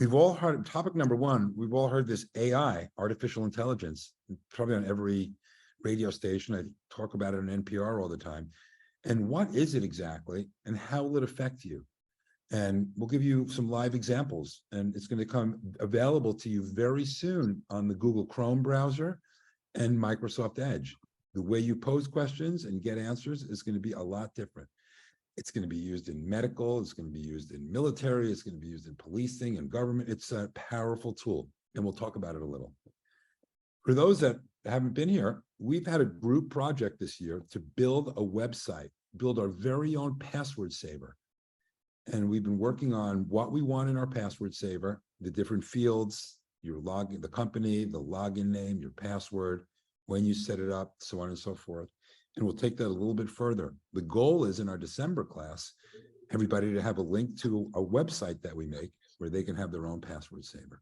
We've all heard, topic number one, we've all heard this AI, artificial intelligence, probably on every radio station. I talk about it on NPR all the time. And what is it exactly, and how will it affect you? And we'll give you some live examples, and it's going to come available to you very soon on the Google Chrome browser and Microsoft Edge. The way you pose questions and get answers is going to be a lot different. It's going to be used in medical, it's going to be used in military, it's going to be used in policing and government. It's a powerful tool, and we'll talk about it a little. For those that haven't been here, we've had a group project this year to build a website, build our very own password saver. And we've been working on what we want in our password saver, the different fields, your login, the company, the login name, your password, when you set it up, so on and so forth. And we'll take that a little bit further. The goal is in our December class, everybody to have a link to a website that we make where they can have their own password saver.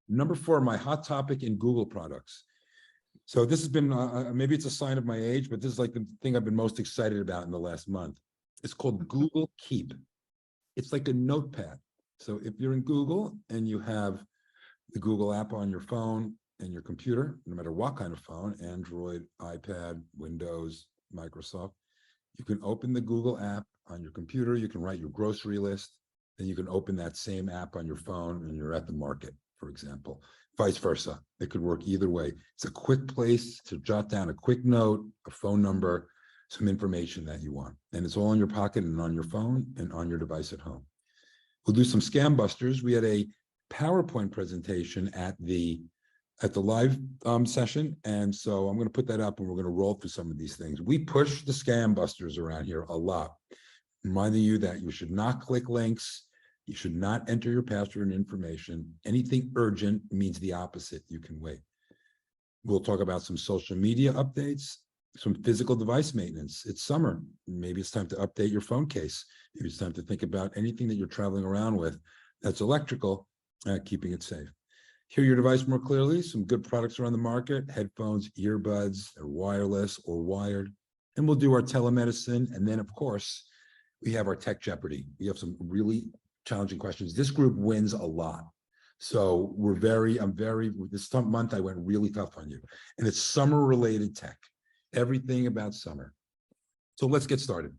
Number 4, my hot topic in Google products. So this has been, maybe it's a sign of my age, but this is like the thing I've been most excited about in the last month. It's called Google Keep. It's like a notepad. So if you're in Google and you have the Google app on your phone and your computer, no matter what kind of phone, Android, iPad, Windows, Microsoft, you can open the Google app on your computer, you can write your grocery list, then you can open that same app on your phone and you're at the market, for example, vice versa. It could work either way. It's a quick place to jot down a quick note, a phone number, some information that you want. And it's all in your pocket and on your phone and on your device at home. We'll do some scam busters. We had a PowerPoint presentation at the live session. And so I'm going to put that up and we're going to roll through some of these things. We push the scam busters around here a lot, reminding you that you should not click links. You should not enter your password and information. Anything urgent means the opposite. You can wait. We'll talk about some social media updates, some physical device maintenance. It's summer. Maybe it's time to update your phone case. Maybe it's time to think about anything that you're traveling around with that's electrical, keeping it safe. Hear your device more clearly. Some good products are on the market: headphones, earbuds, they're wireless or wired. And we'll do our telemedicine. And then, of course, we have our Tech Jeopardy. We have some really challenging questions. This group wins a lot. So this month I went really tough on you. And it's summer-related tech. Everything about summer. So let's get started.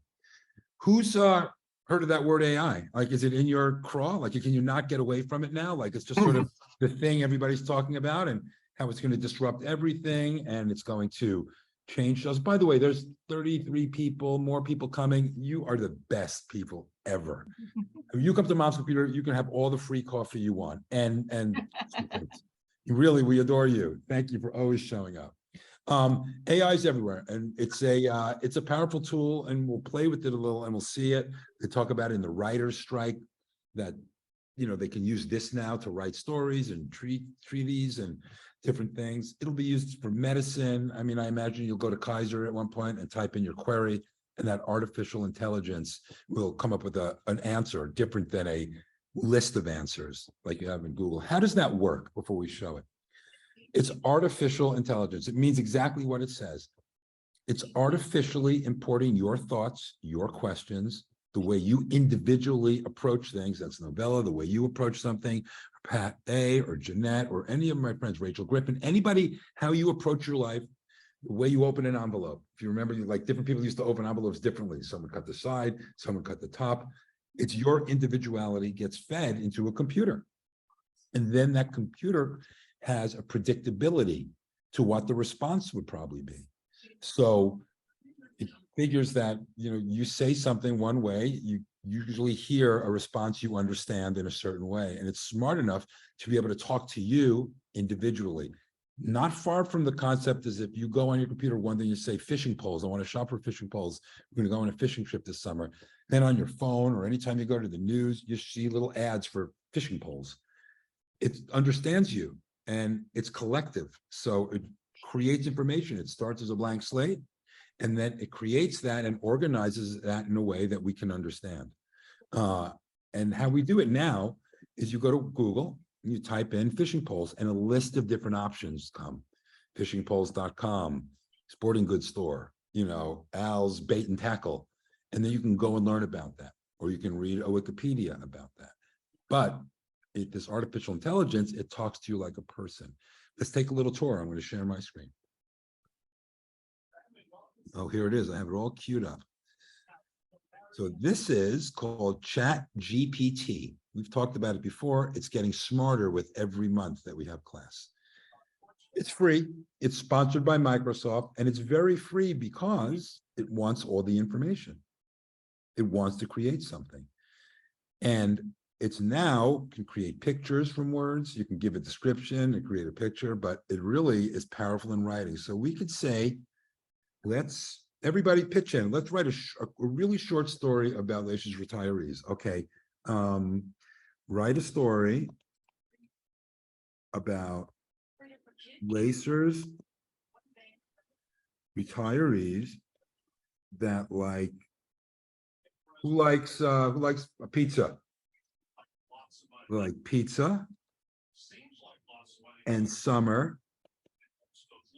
Who's heard of that word AI? Like, is it in your craw? Like, can you not get away from it now? Like, it's just sort of the thing everybody's talking about and how it's going to disrupt everything and it's going to change us. By the way, there's 33 people, more people coming. You are the best people ever. If you come to Mom's Computer, you can have all the free coffee you want. And really, we adore you. Thank you for always showing up. AI is everywhere, and it's a powerful tool, and we'll play with it a little, and we'll see it. They talk about it in the writer's strike that they can use this now to write stories and treaties and different things. It'll be used for medicine. I mean, I imagine you'll go to Kaiser at one point and type in your query, and that artificial intelligence will come up with an answer different than a list of answers like you have in Google. How does that work before we show it? It's artificial intelligence. It means exactly what it says. It's artificially importing your thoughts, your questions, the way you individually approach things. That's Novella, the way you approach something, or Pat A, or Jeanette, or any of my friends, Rachel Griffin, anybody, how you approach your life, the way you open an envelope. If you remember, like different people used to open envelopes differently. Someone cut the side, someone cut the top. It's your individuality gets fed into a computer. And then that computer has a predictability to what the response would probably be. So it figures that, you say something one way, you usually hear a response you understand in a certain way. And it's smart enough to be able to talk to you individually. Not far from the concept is if you go on your computer one day, you say fishing poles. I want to shop for fishing poles. We're going to go on a fishing trip this summer. Then on your phone or anytime you go to the news, you see little ads for fishing poles. It understands you. And it's collective. So it creates information. It starts as a blank slate, and then it creates that and organizes that in a way that we can understand. And how we do it now is you go to Google and you type in fishing poles, and a list of different options come. Fishingpoles.com, sporting goods store, Al's Bait and Tackle. And then you can go and learn about that, or you can read a Wikipedia about that. But this artificial intelligence, it talks to you like a person. Let's take a little tour. I'm going to share my screen. Oh, here it is. I have it all queued up. So this is called Chat GPT. We've talked about it before. It's getting smarter with every month that we have class. It's free. It's sponsored by Microsoft, and it's very free because it wants all the information. It wants to create something. And it's now can create pictures from words. You can give a description and create a picture, but it really is powerful in writing. So we could say, let's everybody pitch in. Let's write a really short story about Lacer's retirees. Okay. Write a story about Lacer's retirees that like, who likes a pizza? Like pizza and summer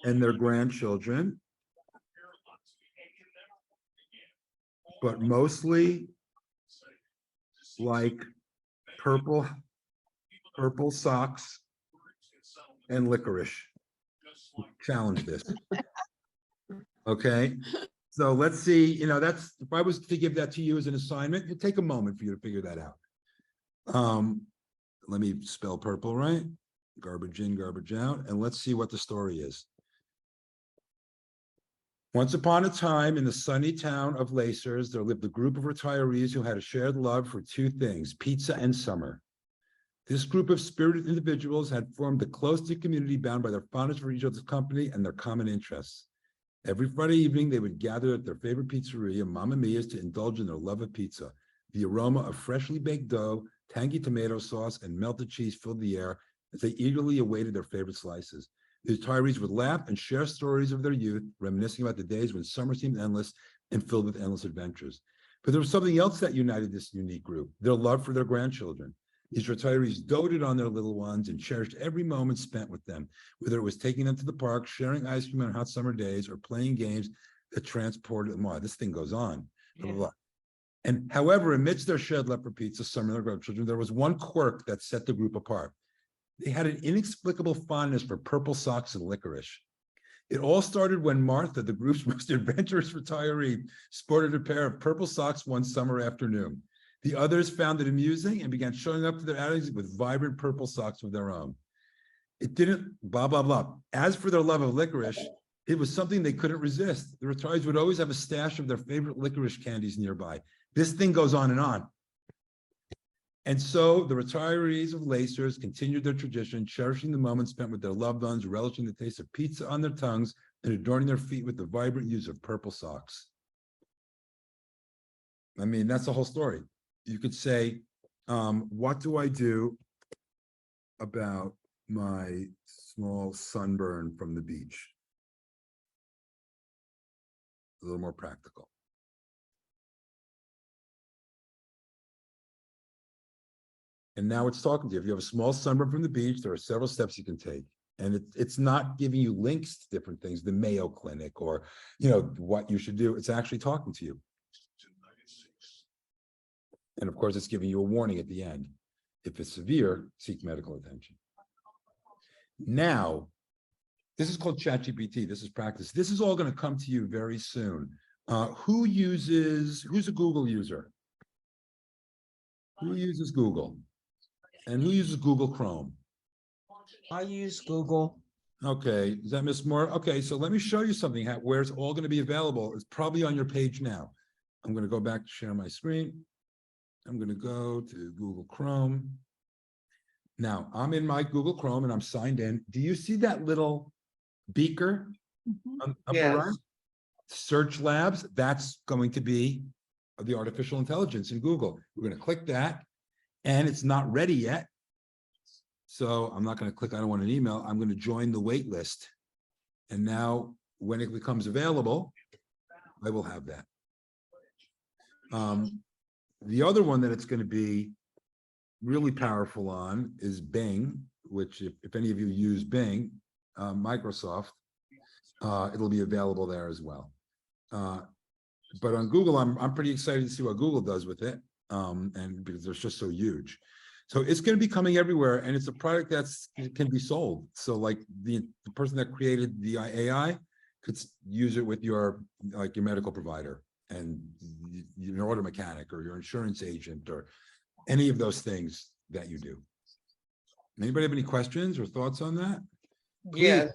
and their grandchildren, but mostly like purple socks and licorice. Challenge this. Okay. So let's see, you know, that's, if I was to give that to you as an assignment, it'd take a moment for you to figure that out. Let me spell purple right. Garbage in, garbage out. And let's see what the story is. Once upon a time in the sunny town of Lacers, there lived a group of retirees who had a shared love for two things, pizza and summer. This group of spirited individuals had formed a close-knit community bound by their fondness for each other's company and their common interests. Every Friday evening, they would gather at their favorite pizzeria, Mamma Mia's, to indulge in their love of pizza. The aroma of freshly baked dough, tangy tomato sauce, and melted cheese filled the air as they eagerly awaited their favorite slices. The retirees would laugh and share stories of their youth, reminiscing about the days when summer seemed endless and filled with endless adventures. But there was something else that united this unique group, their love for their grandchildren. These retirees doted on their little ones and cherished every moment spent with them, whether it was taking them to the park, sharing ice cream on hot summer days, or playing games that transported them. Wow, this thing goes on. Blah, blah, blah. And however, amidst their shared love for pizza, summer, and their grandchildren, there was one quirk that set the group apart. They had an inexplicable fondness for purple socks and licorice. It all started when Martha, the group's most adventurous retiree, sported a pair of purple socks one summer afternoon. The others found it amusing and began showing up to their outings with vibrant purple socks of their own. It didn't, blah, blah, blah. As for their love of licorice, it was something they couldn't resist. The retirees would always have a stash of their favorite licorice candies nearby. This thing goes on and on. And so the retirees of Lacers continued their tradition, cherishing the moments spent with their loved ones, relishing the taste of pizza on their tongues, and adorning their feet with the vibrant use of purple socks. I mean, that's the whole story. You could say, what do I do about my small sunburn from the beach? A little more practical. And now it's talking to you. If you have a small sunburn from the beach, there are several steps you can take. And it's not giving you links to different things, the Mayo Clinic or, you know, what you should do. It's actually talking to you. And of course, it's giving you a warning at the end. If it's severe, seek medical attention. Now, this is called ChatGPT. This is practice. This is all going to come to you very soon. Who's a Google user? Who uses Google? And who uses Google Chrome? I use Google. Okay, is that Miss Moore? Okay, so let me show you something where it's all going to be available. It's probably on your page now. I'm going to go back to share my screen. I'm going to go to Google Chrome. Now, I'm in my Google Chrome and I'm signed in. Do you see that little beaker on upper right? Search Labs, that's going to be the artificial intelligence in Google. We're going to click that, and it's not ready yet. So I'm not going to click, I don't want an email. I'm going to join the wait list. And now when it becomes available, I will have that. The other one that it's going to be really powerful on is Bing, which if any of you use Bing, Microsoft, it'll be available there as well. But on Google, I'm pretty excited to see what Google does with it, and because they're just so huge. So it's going to be coming everywhere, and it's a product that's it can be sold. So like the person that created the AI could use it with your like your medical provider and your auto mechanic or your insurance agent or any of those things that you do. Anybody have any questions or thoughts on that? Please. Yeah.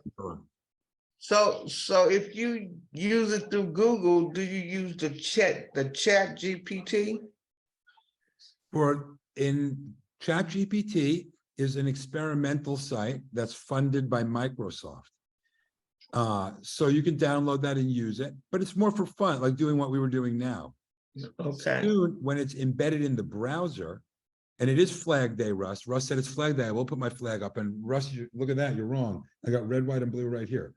So if you use it through Google, do you use the chat GPT? For in ChatGPT is an experimental site that's funded by Microsoft. So you can download that and use it, but it's more for fun, like doing what we were doing now. Okay. Soon, when it's embedded in the browser, and it is Flag Day, Russ. Russ said it's Flag Day. I will put my flag up. And Russ, look at that. You're wrong. I got red, white, and blue right here.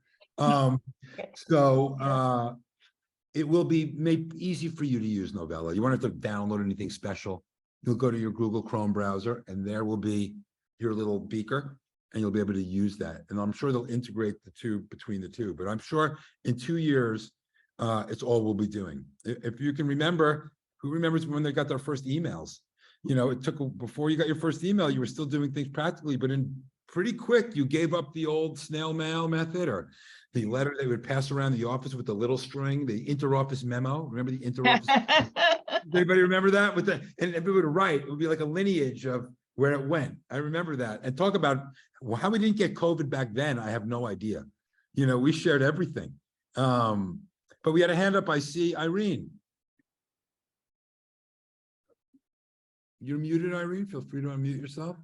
It will be made easy for you to use Novella. You won't have to download anything special. You'll go to your Google Chrome browser, and there will be your little beaker, and you'll be able to use that. And I'm sure they'll integrate the two between the two. But I'm sure in 2 years, it's all we'll be doing. If you can remember, who remembers when they got their first emails? You know, it took before you got your first email, you were still doing things practically, but in pretty quick, you gave up the old snail mail method or the letter they would pass around the office with the little string, the interoffice memo. Remember the interoffice? Anybody remember that? With the and everybody would write, it would be like a lineage of where it went. I remember that. And talk about how we didn't get COVID back then. I have no idea. You know, we shared everything. But we had a hand up. I see Irene. You're muted, Irene. Feel free to unmute yourself.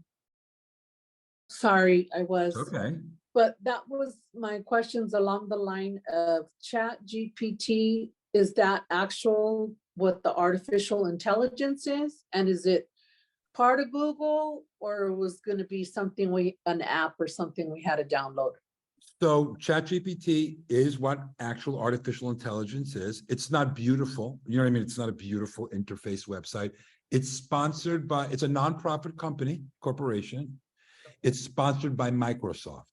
Sorry, I was. Okay. But that was my questions along the line of Chat GPT. Is that actual what the artificial intelligence is? And is it part of Google or was going to be something an app or something we had to download? So ChatGPT is what actual artificial intelligence is. It's not beautiful. You know what I mean? It's not a beautiful interface website. It's sponsored by, it's a nonprofit corporation. It's sponsored by Microsoft.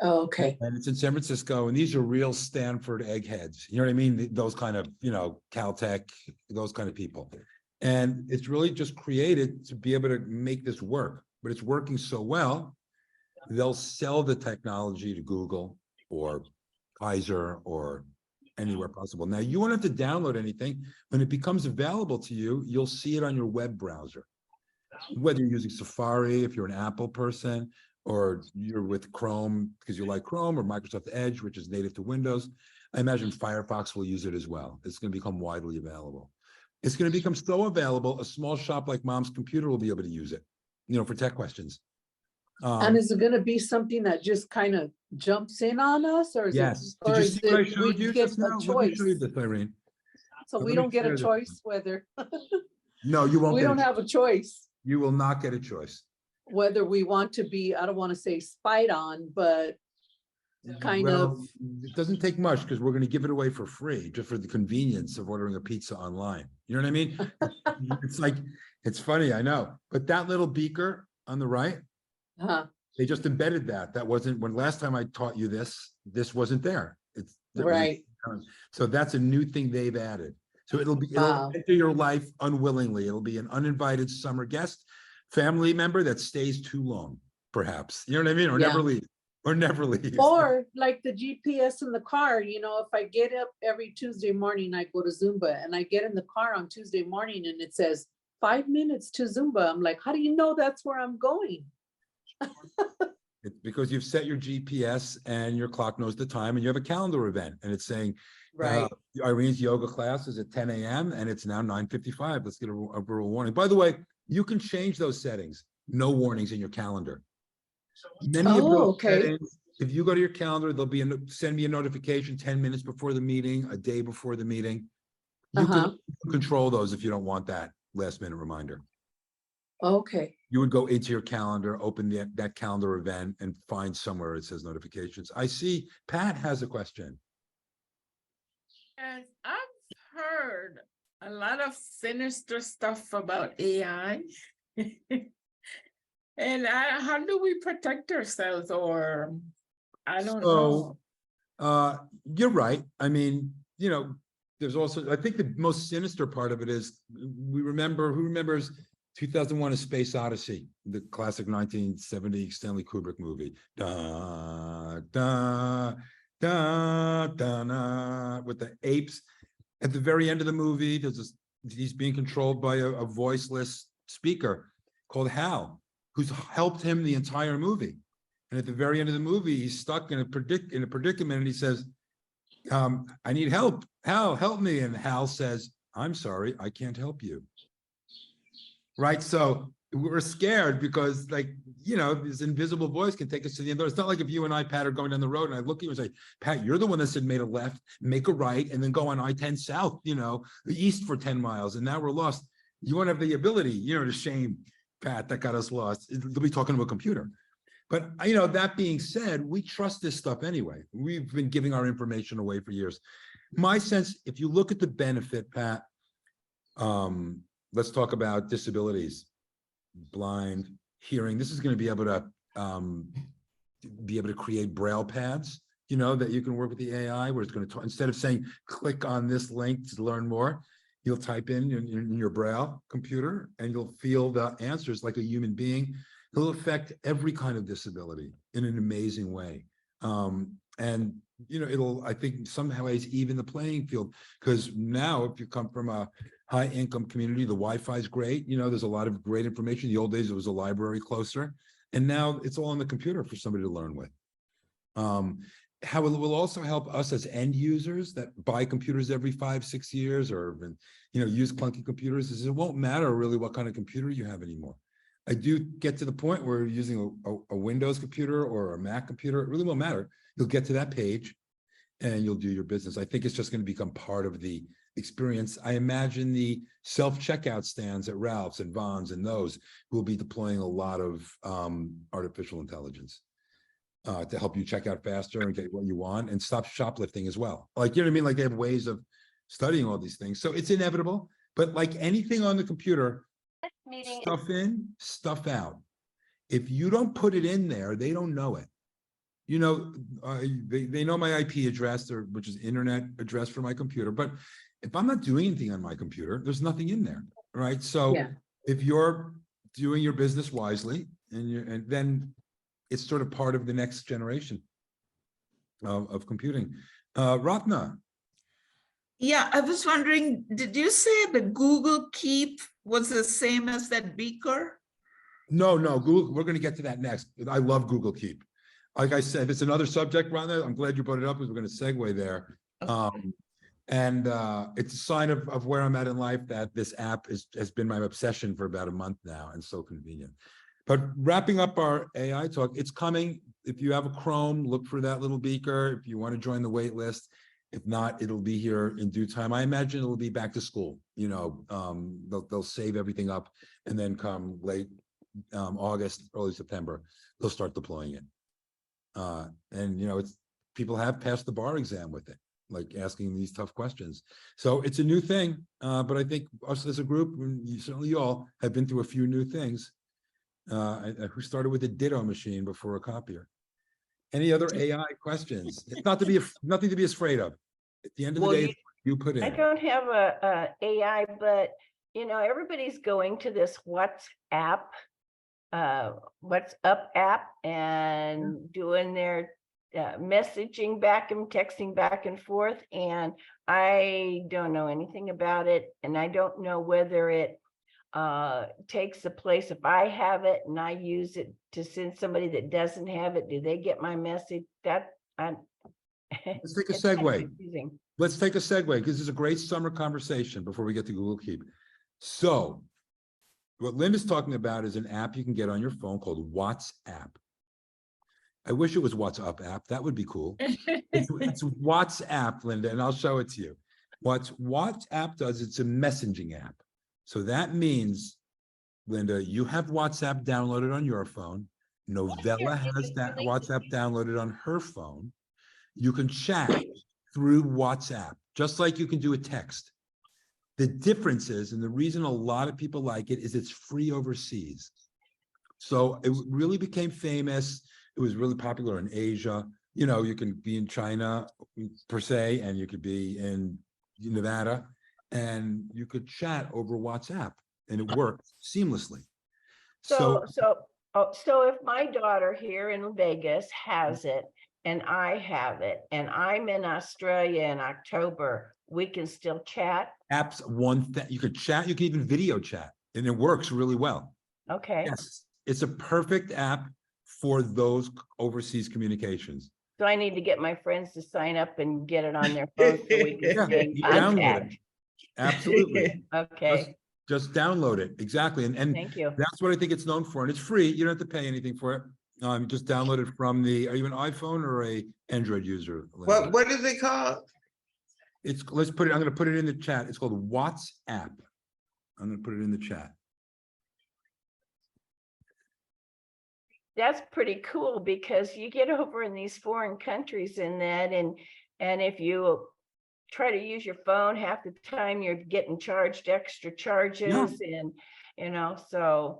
Oh, okay. And it's in San Francisco. And these are real Stanford eggheads. You know what I mean? Those kind of, you know, Caltech, those kind of people. And it's really just created to be able to make this work. But it's working so well, they'll sell the technology to Google or Kaiser or anywhere possible. Now, you won't have to download anything. When it becomes available to you, you'll see it on your web browser. Whether you're using Safari, if you're an Apple person, or you're with Chrome because you like Chrome, or Microsoft Edge, which is native to Windows. I imagine Firefox will use it as well. It's going to become widely available. It's going to become so available, a small shop like Mom's Computer will be able to use it, you know, for tech questions. And is it going to be something that just kind of jumps in on us, or is Yes. it? Or Did you is see what I it showed we you get just now? a Let me show you choice? this, Irene. So Let we me don't get share a this. choice whether No, you won't. we get don't a have a choice You will not get a choice. whether we want to be. I don't want to say spied on, but kind of. It doesn't take much because we're going to give it away for free, just for the convenience of ordering a pizza online. You know what I mean? It's like, it's funny, I know. But that little beaker on the right, they just embedded that. That wasn't, when last time I taught you this wasn't there. It's Right. So that's a new thing they've added. So it'll Wow. enter your life unwillingly. It'll be an uninvited summer guest, family member that stays too long, perhaps. You know what I mean? Or never Yeah. leaves. Or never leaves. Or like the GPS in the car, you know, if I get up every Tuesday morning, I go to Zumba, and I get in the car on Tuesday morning and it says 5 minutes to Zumba. I'm like, how do you know that's where I'm going? It's because you've set your GPS and your clock knows the time, and you have a calendar event, and it's saying, Right. Irene's yoga class is at 10 a.m. and it's now 9:55. Let's get a verbal warning. By the way, you can change those settings. No warnings in your calendar. Many of Oh, those okay. settings, if you go to your calendar, there'll be send me a notification 10 minutes before the meeting, a day before the meeting. You can control those if you don't want that last minute reminder. Okay. You would go into your calendar, open that calendar event, and find somewhere it says notifications. I see Pat has a question. Yes, I've heard a lot of sinister stuff about AI. And how do we protect ourselves, or I don't know. You're right. I mean, you know, there's also, I think the most sinister part of it is who remembers 2001: A Space Odyssey, the classic 1970 Stanley Kubrick movie. Da, da, da, da, da, with the apes. At the very end of the movie, he's being controlled by a voiceless speaker called Hal, who's helped him the entire movie. And at the very end of the movie, he's stuck in a predicament, and he says, I need help. Hal, help me. And Hal says, I'm sorry, I can't help you. Right? So we're scared because, like, this invisible voice can take us to the end. It's not like if you and I, Pat, are going down the road and I look at you and say, Pat, you're the one that said made a left, make a right, and then go on I-10 south, east for 10 miles. And now we're lost. You won't have the ability, to shame Pat that got us lost. They'll be talking to a computer. But, that being said, we trust this stuff anyway. We've been giving our information away for years. My sense, if you look at the benefit, Pat, let's talk about disabilities, blind, hearing. This is going to be able to create braille pads, that you can work with the AI, where it's going to, instead of saying, click on this link to learn more, you'll type in your braille computer and you'll feel the answers like a human being. It'll affect every kind of disability in an amazing way. And, it'll, I think, in some ways even the playing field, because now if you come from a high income community, the Wi-Fi is great. There's a lot of great information. In the old days, it was a library closer. And now it's all on the computer for somebody to learn with. How it will also help us as end users that buy computers every 5-6 years, or, use clunky computers, is it won't matter really what kind of computer you have anymore. I do get to the point where you're using a Windows computer or a Mac computer, it really won't matter. You'll get to that page and you'll do your business. I think it's just going to become part of the experience. I imagine the self-checkout stands at Ralph's and Vons and those will be deploying a lot of artificial intelligence to help you check out faster and get what you want and stop shoplifting as well. Like, you know what I mean? Like, they have ways of studying all these things. So it's inevitable, but like anything on the computer, stuff in, stuff out. If you don't put it in there, they don't know it. They know my IP address, which is internet address for my computer. But if I'm not doing anything on my computer, there's nothing in there, right? So if you're doing your business wisely, and then it's sort of part of the next generation of computing. Ratna. Yeah, I was wondering, did you say the Google Keep was the same as that beaker? No, Google, we're going to get to that next. I love Google Keep. Like I said, it's another subject, Ratna. I'm glad you brought it up because we're going to segue there. And it's a sign of where I'm at in life that this app has been my obsession for about a month now, and so convenient. But wrapping up our AI talk, it's coming. If you have a Chrome, look for that little beaker. If you want to join the wait list, if not, it'll be here in due time. I imagine it'll be back to school. They'll save everything up, and then come late August, early September, they'll start deploying it. And it's people have passed the bar exam with it, like asking these tough questions. So it's a new thing, but I think us as a group, and certainly you all, have been through a few new things. Who started with a ditto machine before a copier? Any other AI questions? It's nothing to be afraid of. At the end of the day, you put in. I don't have a AI, but everybody's going to this WhatsApp app and doing their messaging back and texting back and forth. And I don't know anything about it. And I don't know whether it takes the place. If I have it and I use it to send somebody that doesn't have it, do they get my message? Let's take a segue. Let's take a segue, because this is a great summer conversation before we get to Google Keep. So what Linda's talking about is an app you can get on your phone called WhatsApp. I wish it was WhatsApp app. That would be cool. It's WhatsApp, Linda, and I'll show it to you. What WhatsApp does, it's a messaging app. So that means, Linda, you have WhatsApp downloaded on your phone. Novella has that WhatsApp downloaded on her phone. You can chat through WhatsApp, just like you can do a text. The difference is, and the reason a lot of people like it, is it's free overseas. So it really became famous. It was really popular in Asia. You can be in China per se, and you could be in Nevada, and you could chat over WhatsApp. and it works seamlessly. So, so if my daughter here in Vegas has it and I have it and I'm in Australia in October, we can still chat? apps, you could chat, you can even video chat, and it works really well. Okay, Yes, it's a perfect app for those overseas communications. so I need to get my friends to sign up and get it on their phone so we can Yeah, stay in you download contact. it. Absolutely. Okay, Just download it. Exactly. And thank you. that's what I think it's known for. And it's free. You don't have to pay anything for it. Just download it from are you an iPhone or a Android user? Lindsay? What is it called? Let's put it, I'm gonna put it in the chat. It's called WhatsApp. I'm gonna put it in the chat. That's pretty cool because you get over in these foreign countries and that, and if you try to use your phone, half the time you're getting charged extra charges and, so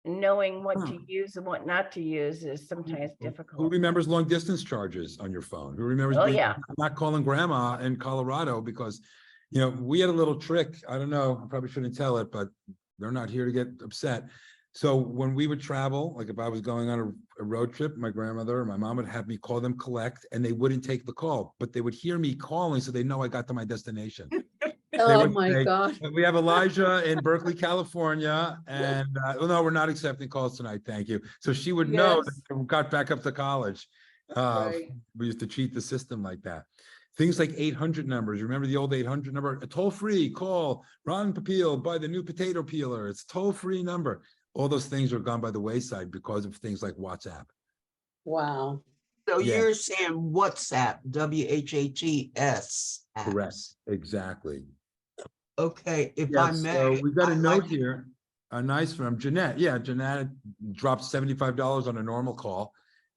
knowing what to use and what not to use is sometimes Who difficult. remembers long distance charges on your phone? Who remembers Oh, being yeah. not calling grandma in Colorado because, we had a little trick. I don't know, I probably shouldn't tell it, but they're not here to get upset. So when we would travel, like if I was going on a road trip, my grandmother or my mom would have me call them collect, and they wouldn't take the call, but they would hear me calling, so they know I got to my destination. Oh, would my say, God. We have Elijah in Berkeley, California, and no, we're not accepting calls tonight. Thank you. So she would know that Yes. we got back up to college. Right. We used to cheat the system like that. Things like 800 numbers. Remember the old 800 number? A toll-free call. Ron Papil, buy the new potato peeler. It's toll-free number. All those things are gone by the wayside because of things like WhatsApp. Wow. So Yeah. you're saying WhatsApp, WHATS. Correct. apps. Exactly. Okay, if I Yes, may. so we got a I'd note like to- here, a nice from Jeanette. Yeah, Jeanette dropped $75 on a normal call.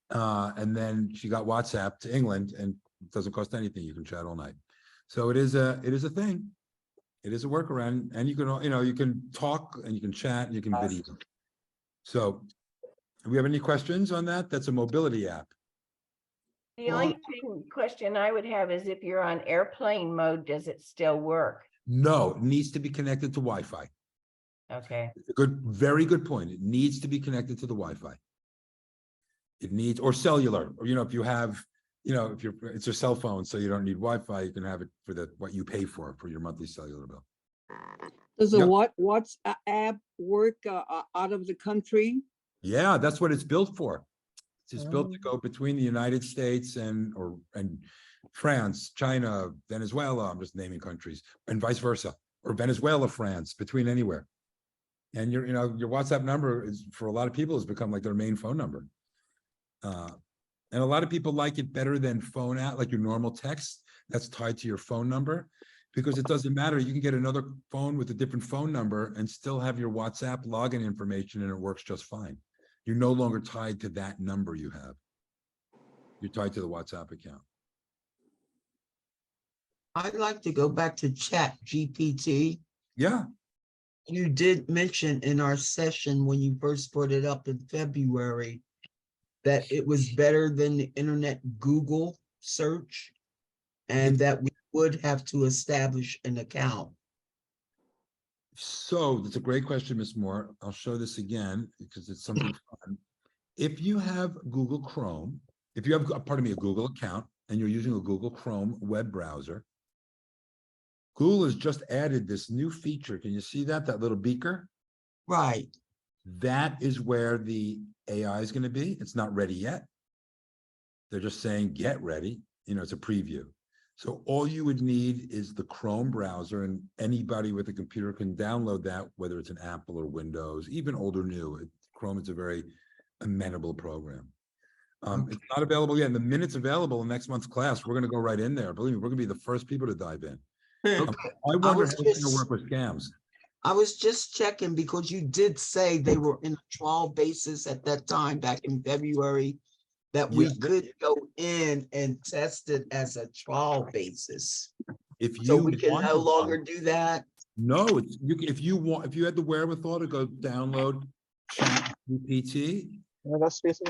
And then she got WhatsApp to England, and it doesn't cost anything. You can chat all night. So it is a thing. It is a workaround, and you can, you can talk and you can chat and you can video. So do we have any questions on that? That's a mobility app. The only question I would have is if you're on airplane mode, does it still work? No, it needs to be connected to Wi-Fi. Okay, Very good point. It needs to be connected to the Wi-Fi. It needs, or cellular, or, if you have, if it's a cell phone, so you don't need Wi-Fi, you can have it for what you pay for your monthly cellular bill. Does the Yep. WhatsApp work out of the country? Yeah, that's what it's built for. It's built to go between the United States and France, China, Venezuela, I'm just naming countries, and vice versa, or Venezuela, France, between anywhere. And your WhatsApp number is, for a lot of people, has become like their main phone number. And a lot of people like it better than phone app, like your normal text that's tied to your phone number, because it doesn't matter. You can get another phone with a different phone number and still have your WhatsApp login information, and it works just fine. You're no longer tied to that number you have. You're tied to the WhatsApp account. I'd like to go back to Chat GPT. Yeah, You did mention in our session when you first put it up in February that it was better than the internet Google search and that we would have to establish an account. so that's a great question, Ms. Moore. I'll show this again because it's something fun. If you have Google Chrome, if you have, a Google account, and you're using a Google Chrome web browser, Google has just added this new feature. Can you see that little beaker? Right. That is where the AI is going to be. It's not ready yet. They're just saying, get ready. It's a preview. So all you would need is the Chrome browser, and anybody with a computer can download that, whether it's an Apple or Windows, even old or new. Chrome is a very amenable program. It's not available yet. And the minute it's available in next month's class, we're going to go right in there. Believe me, we're going to be the first people to dive in. I wonder how it's going to work with scams. I was just checking because you did say they were in a trial basis at that time back in February, that we could go in and test it as a trial basis. If So you we can want no to- longer do that. No, if you had the wherewithal to go download ChatGPT,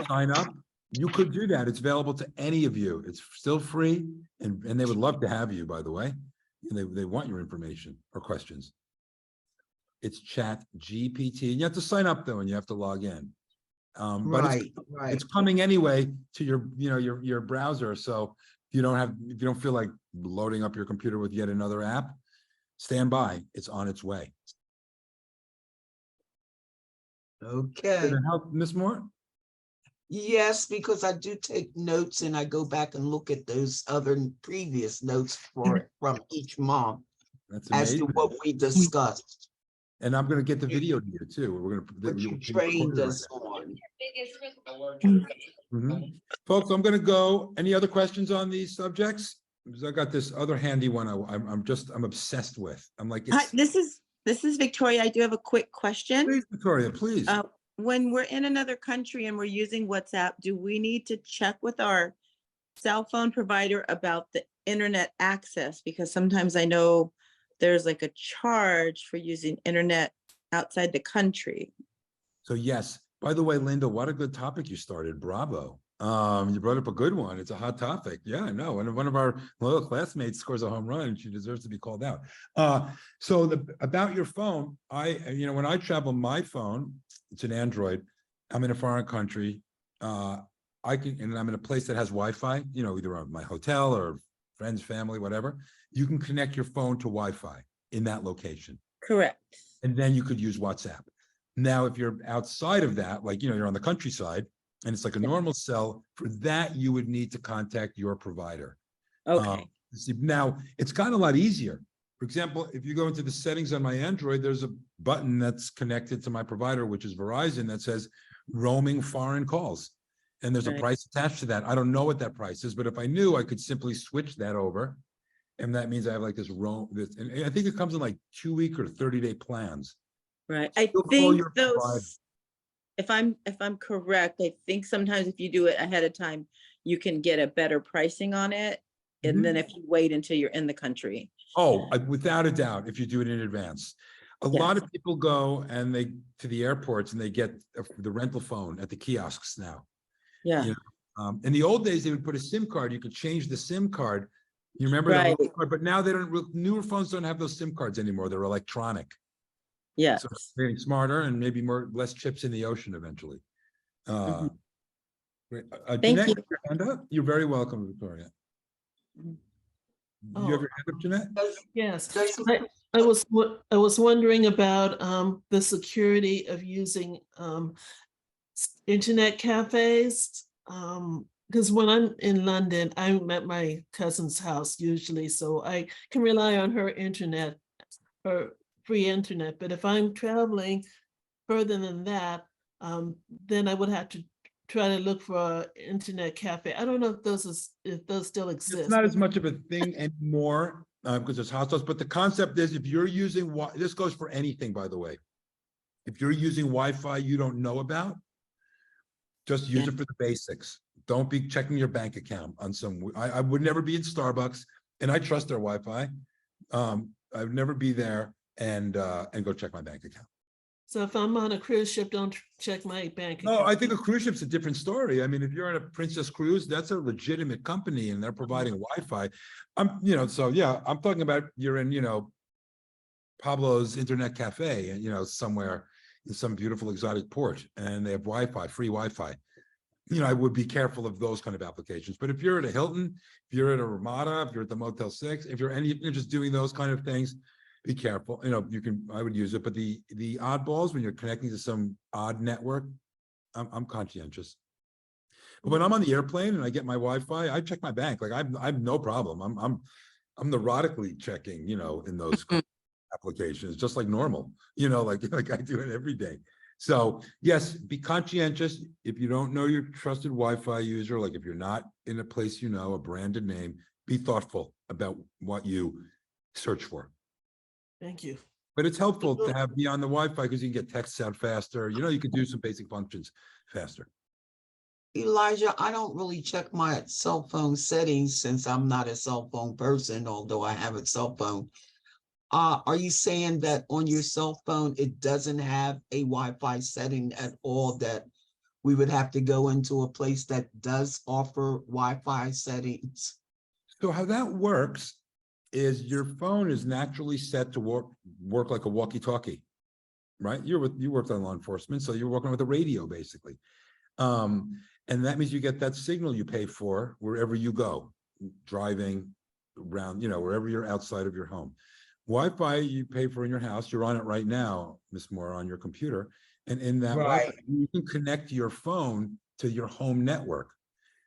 sign up, you could do that. It's available to any of you. It's still free, and they would love to have you, by the way. They want your information or questions. it's Chat GPT. You have to sign up though, and you have to log in. But Right. it's coming anyway to your, your browser. So if you don't feel like loading up your computer with yet another app, stand by. It's on its way. Okay. Did it help, Ms. Moore? Yes, because I do take notes and I go back and look at those other previous notes from each month That's as to amazing. what we discussed. And I'm gonna get the video to you too. We're What you gonna. trained us on. Mhm. Folks, I'm gonna go. Any other questions on these subjects? Because I got this other handy one I'm obsessed with. I'm like, Hi, it's, this is Victoria. I do have a quick question. please, Victoria, please. When we're in another country and we're using WhatsApp, do we need to check with our cell phone provider about the internet access? Because sometimes I know there's like a charge for using internet outside the country. So yes, by the way, Linda, what a good topic you started. Bravo. You brought up a good one. It's a hot topic. Yeah, I know. And one of our loyal classmates scores a home run, she deserves to be called out. So about your phone, when I travel my phone, it's an Android. I'm in a foreign country. And I'm in a place that has Wi-Fi, either on my hotel or friends, family, whatever. You can connect your phone to Wi-Fi in that location. Correct. And then you could use WhatsApp. Now, if you're outside of that, like, you're on the countryside and it's like a normal cell, for that, you would need to contact your provider. Okay. Now, it's gotten a lot easier. For example, if you go into the settings on my Android, there's a button that's connected to my provider, which is Verizon, that says roaming foreign calls. And there's a Right. price attached to that. I don't know what that price is, but if I knew, I could simply switch that over. And that means I have like this and I think it comes in like 2-week or 30-day plans. Right. I You'll call think your provider. those, if I'm correct, I think sometimes if you do it ahead of time, you can get a better pricing on it. And then if you wait until you're in the country. Oh, without a doubt, if you do it in advance. A lot Yes. of people go and to the airports and they get the rental phone at the kiosks now. Yeah. In the old days, they would put a SIM card. You could change the SIM card. You remember Right. that? But now newer phones don't have those SIM cards anymore. They're electronic. Yeah. So it's getting smarter and maybe less chips in the ocean eventually. Mhm. Great. Thank Jeanette, you. your hand up? You're very welcome, Victoria. You have your hand up, Jeanette? Yes, Does- I was wondering about the security of using internet cafes. Because when I'm in London, I'm at my cousin's house usually, so I can rely on her internet, her free internet. But if I'm traveling further than that, then I would have to try to look for an internet cafe. I don't know if those still exist. It's not as much of a thing anymore because there's hostels, but the concept is if you're using, this goes for anything, by the way. If you're using Wi-Fi you don't know about, just use it for the basics. Don't be checking your bank account on I would never be in Starbucks, and I trust their Wi-Fi. I would never be there and go check my bank account. So if I'm on a cruise ship, don't check my bank account. No, I think a cruise ship's a different story. I mean, if you're on a Princess Cruise, that's a legitimate company and they're providing Wi-Fi. So yeah, I'm talking about you're in, Pablo's Internet Cafe and, somewhere in some beautiful exotic port and they have Wi-Fi, free Wi-Fi. I would be careful of those kind of applications. But if you're at a Hilton, if you're at a Ramada, if you're at the Motel 6, if you're just doing those kind of things, be careful. I would use it, but the oddballs when you're connecting to some odd network, I'm conscientious. But when I'm on the airplane and I get my Wi-Fi, I check my bank. Like I've no problem. I'm neurotically checking, in those applications, just like normal, like I do it every day. So yes, be conscientious. If you don't know your trusted Wi-Fi user, like if you're not in a place, a branded name, be thoughtful about what you search for. Thank you. But it's helpful to be on the Wi-Fi because you can get texts out faster. You can do some basic functions faster. Elijah, I don't really check my cell phone settings since I'm not a cell phone person, although I have a cell phone. Are you saying that on your cell phone, it doesn't have a Wi-Fi setting at all, that we would have to go into a place that does offer Wi-Fi settings? So how that works is your phone is naturally set to work like a walkie-talkie. right? You worked on law enforcement, so you're working with a radio basically. And that means you get that signal you pay for wherever you go, driving around, wherever you're outside of your home. Wi-Fi you pay for in your house, you're on it right now, Miss Moore, on your computer. And in that Wi-Fi, Right. you can connect your phone to your home network,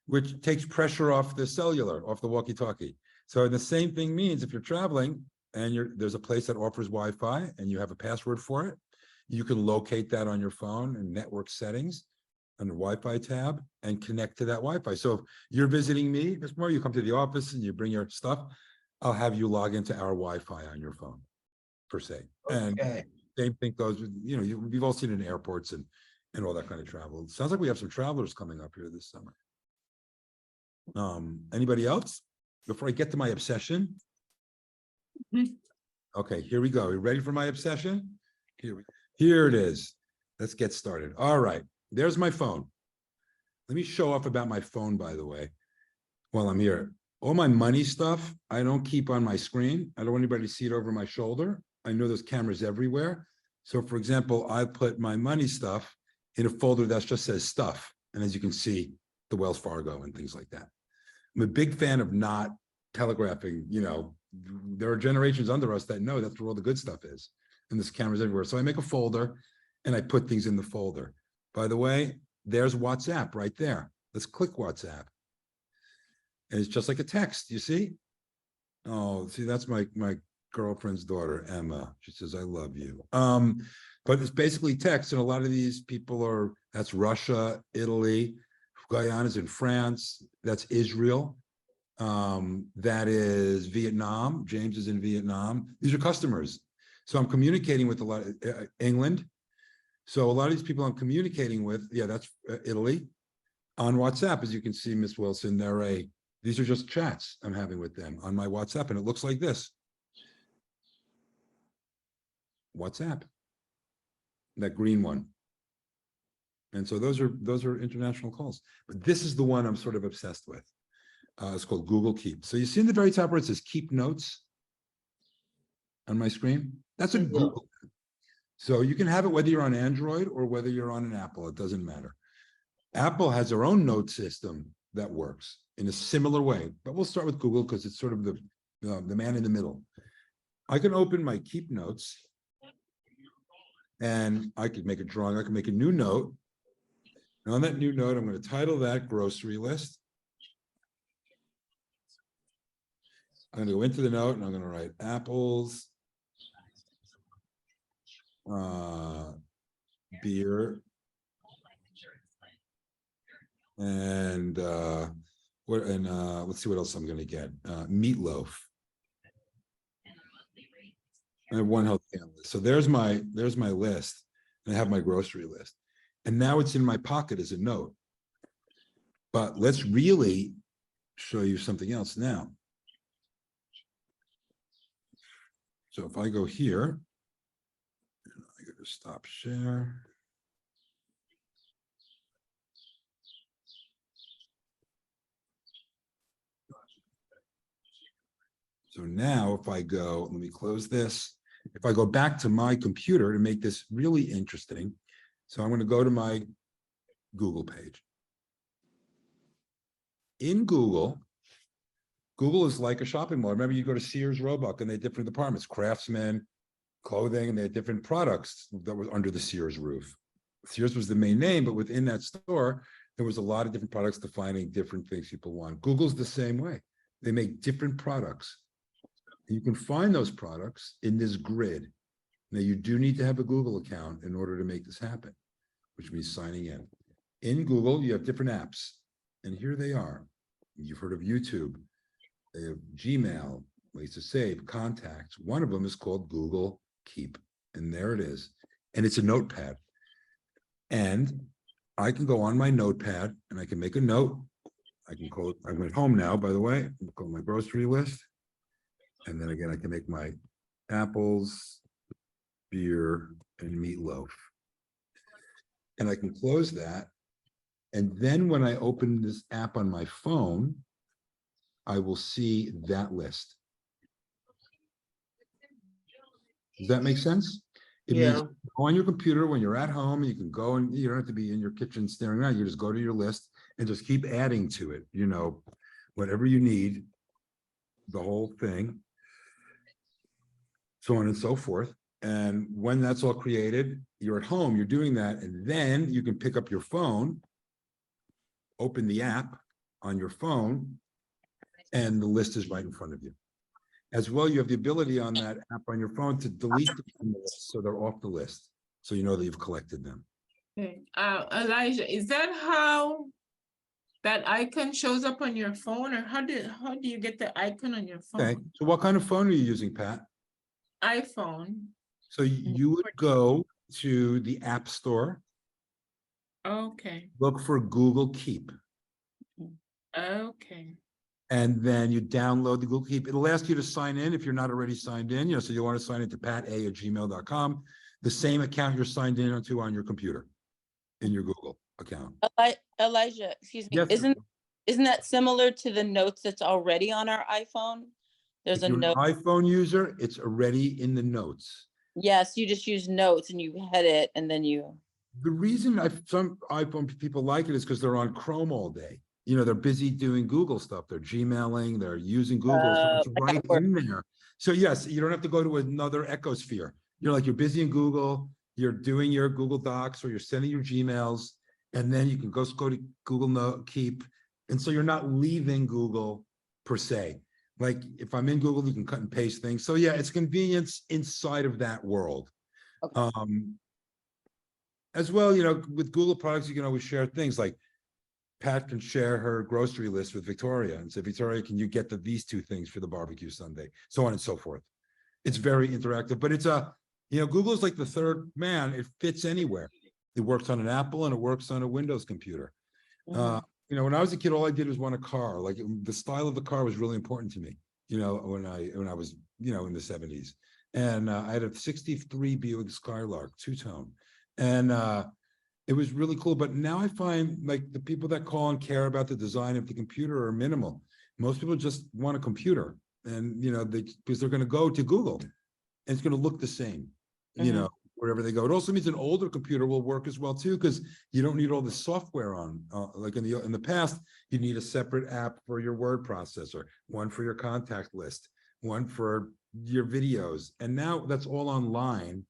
which takes pressure off the cellular, off the walkie-talkie. So the same thing means if you're traveling and there's a place that offers Wi-Fi and you have a password for it, you can locate that on your phone and network settings under Wi-Fi tab and connect to that Wi-Fi. So if you're visiting me, Ms. Moore, you come to the office and you bring your stuff, I'll have you log into our Wi-Fi on your phone, per se. And Okay. same thing goes with, we've all seen it in airports and all that kind of travel. It sounds like we have some travelers coming up here this summer. Anybody else? Before I get to my obsession? Okay, here we go. Are you ready for my obsession? Here it is. Let's get started. All right, there's my phone. Let me show off about my phone, by the way, while I'm here. All my money stuff, I don't keep on my screen. I don't want anybody to see it over my shoulder. I know there's cameras everywhere. So for example, I put my money stuff in a folder that just says stuff. And as you can see, the Wells Fargo and things like that. I'm a big fan of not telegraphing, there are generations under us that know that's where all the good stuff is. And there's cameras everywhere. So I make a folder and I put things in the folder. By the way, there's WhatsApp right there. Let's click WhatsApp. And it's just like a text, you see? Oh, see, that's my girlfriend's daughter, Emma. She says, I love you. But it's basically text, and a lot of these people that's Russia, Italy, Guyana's in France, that's Israel, that is Vietnam. James is in Vietnam. These are customers. So I'm communicating with a lot of England. So a lot of these people I'm communicating with, yeah, that's Italy. On WhatsApp, as you can see, Miss Wilson, these are just chats I'm having with them on my WhatsApp, and it looks like this. WhatsApp, that green one. And so those are international calls. But this is the one I'm sort of obsessed with. It's called Google Keep. So you see in the very top where it says Keep Notes on my screen? That's a Google. So you can have it whether you're on Android or whether you're on an Apple, it doesn't matter. Apple has their own note system that works in a similar way, but we'll start with Google because it's sort of the man in the middle. I can open my Keep Notes and I could make a drawing. I can make a new note. And on that new note, I'm going to title that grocery list. I'm going to go into the note and I'm going to write apples, beer, and let's see what else I'm going to get. Meatloaf. I have one healthy list. So there's my list, and I have my grocery list. And now it's in my pocket as a note. But let's really show you something else now. So if I go here, I go to stop share. So now if I go, let me close this. If I go back to my computer to make this really interesting, so I'm going to go to my Google page. In Google is like a shopping mall. Remember, you go to Sears, Roebuck, and they have different departments, craftsmen, clothing, and they had different products that were under the Sears roof. Sears was the main name, but within that store, there was a lot of different products defining different things people want. Google's the same way. They make different products. You can find those products in this grid. Now, you do need to have a Google account in order to make this happen, which means signing in. In Google, you have different apps, and here they are. You've heard of YouTube. They have Gmail, ways to save, contacts. One of them is called Google Keep, and there it is. And it's a notepad. And I can go on my notepad, and I can make a note. I can call it, I'm at home now, by the way. I'll call my grocery list. And then again, I can make my apples, beer, and meatloaf. And I can close that. And then when I open this app on my phone, I will see that list. Does that make sense? It means Yeah. go on your computer when you're at home, you can go and you don't have to be in your kitchen staring around. You just go to your list and just keep adding to it, whatever you need, the whole thing, so on and so forth. And when that's all created, you're at home, you're doing that, and then you can pick up your phone, open the app on your phone, and the list is right in front of you. As well, you have the ability on that app on your phone to delete them from the list, so they're off the list. So you know that you've collected them. Okay. Elijah, is that how that icon shows up on your phone, or how do you get the icon on your Okay, phone? so what kind of phone are you using, Pat? iPhone. So you would go to the App Store, Okay, look for Google Keep, okay. and then you download the Google Keep. It'll ask you to sign in if you're not already signed in, so you want to sign into pat@gmail.com, the same account you're signed in onto on your computer, in your Google account. Elijah, excuse me, Yes, sir. isn't that similar to the notes that's already on our iPhone? There's If a you're an note, iPhone user, it's already in the notes. yes, you just use notes and you head it and then you, The reason some iPhone people like it is because they're on Chrome all day. They're busy doing Google stuff. They're Gmailing, they're using Google, so it's like right at work. in there. So yes, you don't have to go to another ecosphere. You're busy in Google, you're doing your Google Docs or you're sending your Gmails, and then you can go to Google Keep. And so you're not leaving Google per se. Like if I'm in Google, you can cut and paste things. So yeah, it's convenience inside of that world. Okay. As well, with Google products, you can always share things like Pat can share her grocery list with Victoria and say, Victoria, can you get these two things for the barbecue Sunday? So on and so forth. It's very interactive, but Google's like the third man. It fits anywhere. It works on an Apple and it works on a Windows computer. Mhm. When I was a kid, all I did was want a car. Like the style of the car was really important to me, when I was, in the 70s. And I had a 63 Buick Skylark, two-tone. And it was really cool. But now I find like the people that call and care about the design of the computer are minimal. Most people just want a computer, and because they're going to go to Google and it's going to look the same, wherever they go. It also means an older computer will work as well too, because you don't need all the software on. Like in the past, you need a separate app for your word processor, one for your contact list, one for your videos, and now that's all online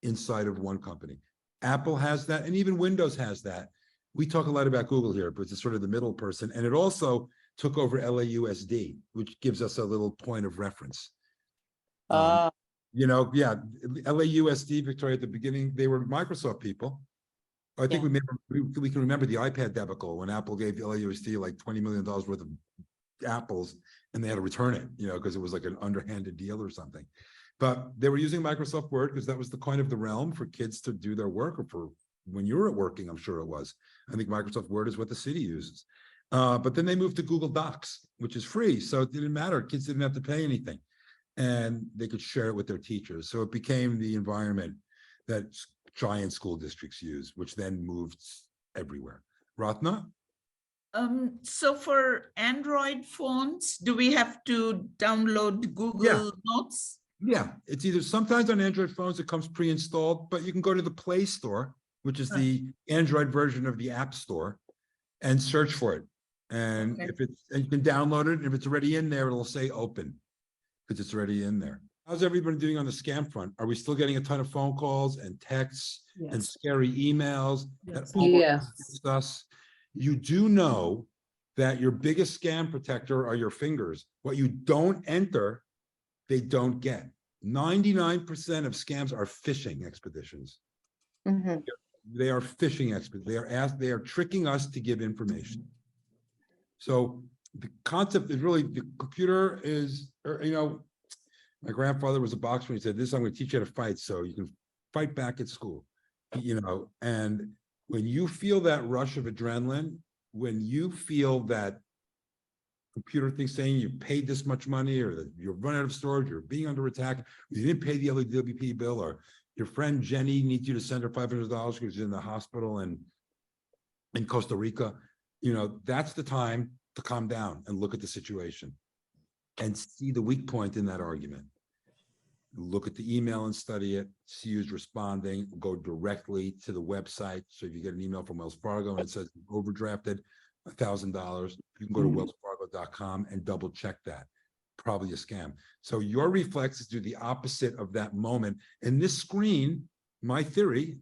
inside of one company. Apple has that, and even Windows has that. We talk a lot about Google here, but it's sort of the middle person, and it also took over LAUSD, which gives us a little point of reference. LAUSD, Victoria, at the beginning, they were Microsoft people. I think we can remember the iPad debacle when Apple gave LAUSD like $20 million worth of apples, and they had to return it, because it was like an underhanded deal or something. But they were using Microsoft Word because that was the coin of the realm for kids to do their work, or for when you were working, I'm sure it was. I think Microsoft Word is what the city uses. But then they moved to Google Docs, which is free. So it didn't matter. Kids didn't have to pay anything. And they could share it with their teachers. So it became the environment that giant school districts use, which then moved everywhere. Ratna? So for Android phones, do we have to download Google Notes? Yeah, it's either sometimes on Android phones, it comes pre-installed, but you can go to the Play Store, which is the Android version of the App Store, and search for it. And and you can download it. If it's already in there, it'll say open because it's already in there. How's everybody doing on the scam front? Are we still getting a ton of phone calls and texts and scary emails that almost against us? You do know that your biggest scam protector are your fingers. What you don't enter, they don't get. 99% of scams are phishing expeditions. Mhm. They are phishing expeditions. They are tricking us to give information. So the concept is really the computer is, my grandfather was a boxer. He said, I'm going to teach you how to fight so you can fight back at school. And when you feel that rush of adrenaline, when you feel that computer thing saying you paid this much money, or that you're running out of storage, you're being under attack, you didn't pay the LWP bill, or your friend Jenny needs you to send her $500 because she's in the hospital and in Costa Rica, that's the time to calm down and look at the situation and see the weak point in that argument. look at the email and study it, see who's responding, go directly to the website. So if you get an email from Wells Fargo and it says overdrafted $1,000, you can go to wellsfargo.com and double check that. Probably a scam. So your reflex is to do the opposite of that moment. And this screen, my theory,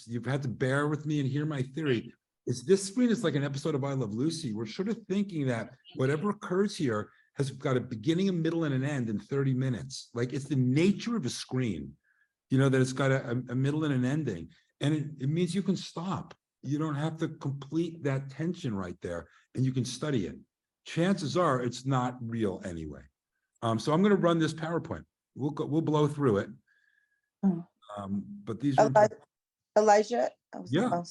you've had to bear with me and hear my theory, is this screen is like an episode of I Love Lucy. We're sort of thinking that whatever occurs here has got a beginning, a middle, and an end in 30 minutes. Like it's the nature of a screen, that it's got a middle and an ending. And it means you can stop. You don't have to complete that tension right there, and you can study it. Chances are it's not real anyway. So I'm going to run this PowerPoint. We'll blow through it. But these are Elijah, Yeah.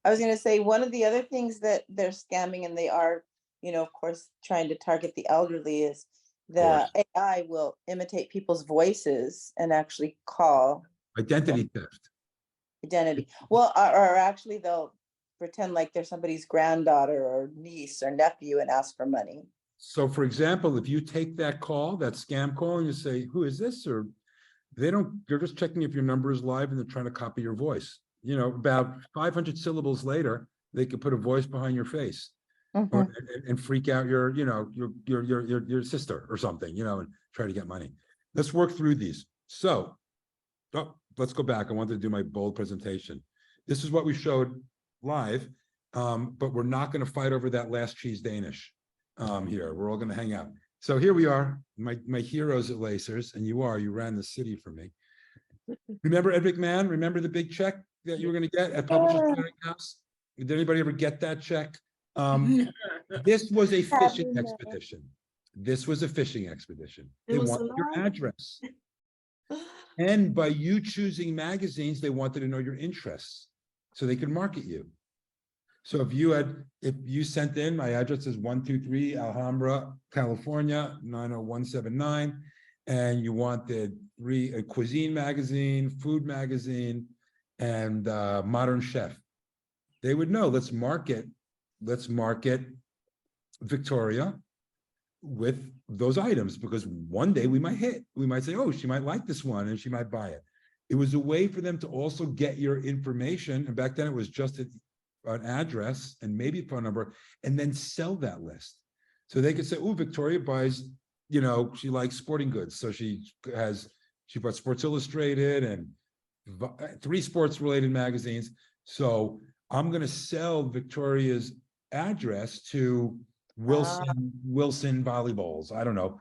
I was gonna say, one of the other things that they're scamming, and they are, of course, trying to target the elderly, is the AI will imitate people's voices and actually call identity theft. identity. Well, or actually they'll pretend like they're somebody's granddaughter or niece or nephew and ask for money. So for example, if you take that call, that scam call, and you say, who is this? Or they're just checking if your number is live and they're trying to copy your voice. About 500 syllables later, they could put a voice behind your face and freak out your sister or something, and try to get money. Let's work through these. So, let's go back. I wanted to do my bold presentation. This is what we showed live, but we're not going to fight over that last cheese Danish here. We're all going to hang out. So here we are, my heroes at Lacers, and you ran the city for me. Remember Ed McMahon? Remember the big check that you were going to get at Publishers Clearinghouse? Did anybody ever get that check? This was a fishing expedition. They wanted your address. And by you choosing magazines, they wanted to know your interests so they could market you. So if you sent in, my address is 123 Alhambra, California, 90179, and you wanted a cuisine magazine, food magazine, and Modern Chef, they would know, let's market Victoria with those items, because one day we might say, oh, she might like this one and she might buy it. It was a way for them to also get your information. And back then it was just an address and maybe a phone number, and then sell that list. So they could say, oh, Victoria buys, she likes sporting goods. So she bought Sports Illustrated and 3 sports related magazines. So I'm going to sell Victoria's address to Wilson volleyballs. I don't know,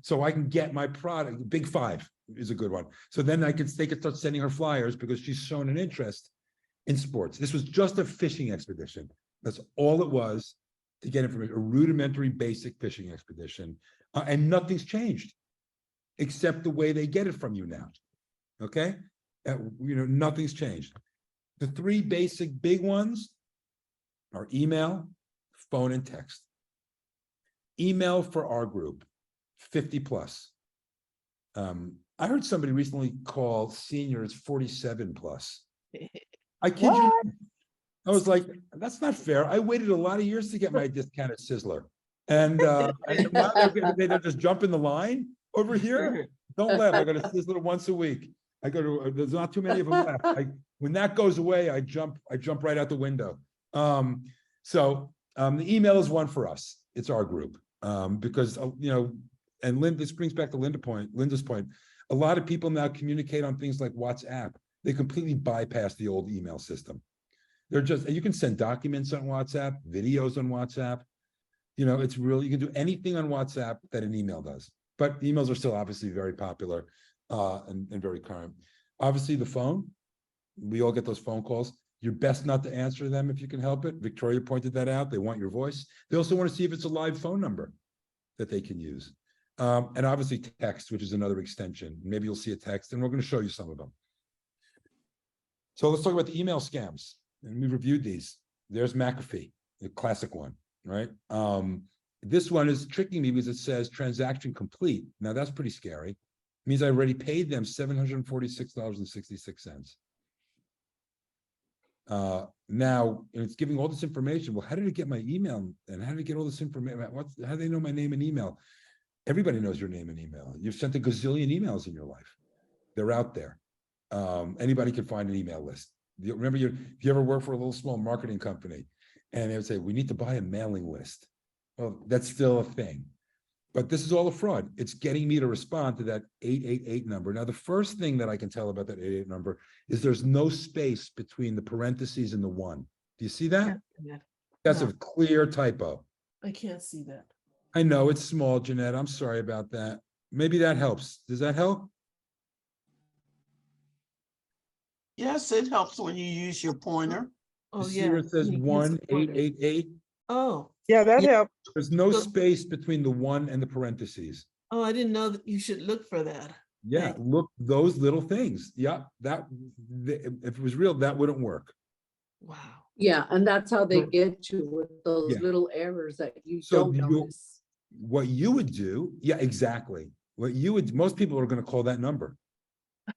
so I can get my product. Big 5 is a good one. So then they could start sending her flyers because she's shown an interest in sports. This was just a fishing expedition. That's all it was, to get information, a rudimentary basic fishing expedition. And nothing's changed except the way they get it from you now. Okay. Nothing's changed. The 3 basic big ones are email, phone, and text. Email for our group, 50 plus. I heard somebody recently call seniors 47 plus. I kid you not. I was like, that's not fair. I waited a lot of years to get my discount at Sizzler. And now they're just jumping the line over here. Don't laugh. I go to Sizzler once a week. There's not too many of them left. When that goes away, I jump right out the window. So the email is one for us. It's our group. Because and this brings back to Linda's point. A lot of people now communicate on things like WhatsApp. They completely bypass the old email system. You can send documents on WhatsApp, videos on WhatsApp. It's really, you can do anything on WhatsApp that an email does. But emails are still obviously very popular and very current. Obviously the phone, we all get those phone calls. You're best not to answer them if you can help it. Victoria pointed that out. They want your voice. They also want to see if it's a live phone number that they can use. And obviously text, which is another extension. Maybe you'll see a text, and we're going to show you some of them. So let's talk about the email scams. And we reviewed these. There's McAfee, the classic one, right? This one is tricking me because it says transaction complete. Now that's pretty scary. It means I already paid them $746.66. Now it's giving all this information. Well, how did it get my email? And how did it get all this information? How do they know my name and email? Everybody knows your name and email. You've sent a gazillion emails in your life. They're out there. Anybody can find an email list. Remember, if you ever work for a little small marketing company and they would say, we need to buy a mailing list. Well, that's still a thing. But this is all a fraud. It's getting me to respond to that 888 number. Now, the first thing that I can tell about that 88 number is there's no space between the parentheses and the 1. Do you see that? Yeah, That's No. a clear typo. I can't see that. I know it's small, Jeanette. I'm sorry about that. Maybe that helps. Does that help? Yes, it helps when you use your pointer. Oh, You see yeah. where it says you use the pointer. 1888? Oh, Yeah, that helped. There's no So- space between the 1 and the parentheses. oh, I didn't know that you should look for that. Yeah, Right. look, those little things. Yeah, if it was real, that wouldn't work. Wow. Yeah, and that's how they So- get you with those Yeah. little errors that you So don't you- notice. What you would do, yeah, exactly. What you would, most people are gonna call that number.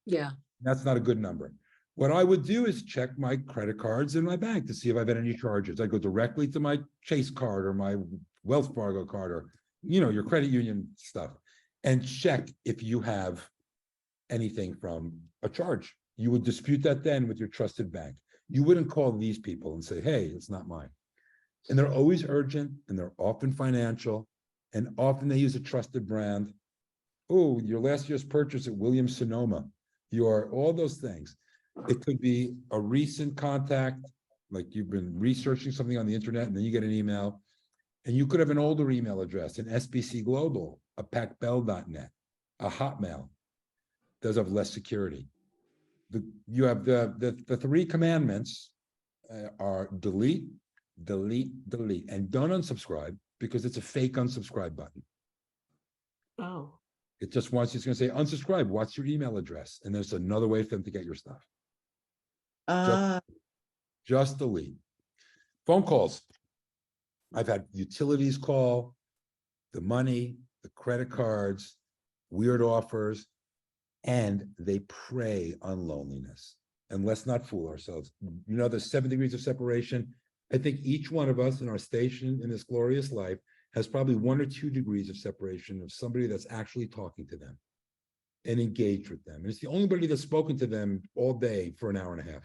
Yeah, That's not a good number. What I would do is check my credit cards in my bank to see if I've had any charges. I go directly to my Chase card or my Wells Fargo card or, your credit union stuff. And check if you have anything from a charge. You would dispute that then with your trusted bank. You wouldn't call these people and say, hey, it's not mine. And they're always urgent and they're often financial and often they use a trusted brand. Oh, your last year's purchase at Williams Sonoma, all those things. It could be a recent contact, like you've been researching something on the internet and then you get an email. And you could have an older email address, an SBC Global, a pacbell.net, a Hotmail. Those have less security. You have the 3 commandments are delete, delete, delete, and don't unsubscribe because it's a fake unsubscribe button. Oh, It just wants, it's gonna say unsubscribe, what's your email address? And there's another way for them to get your stuff. Just delete. Phone calls. I've had utilities call, the money, the credit cards, weird offers, and they prey on loneliness. And let's not fool ourselves. There's 7 degrees of separation. I think each one of us in our station in this glorious life has probably 1 or 2 degrees of separation of somebody that's actually talking to them and engaged with them. And it's the only body that's spoken to them all day for an hour and a half,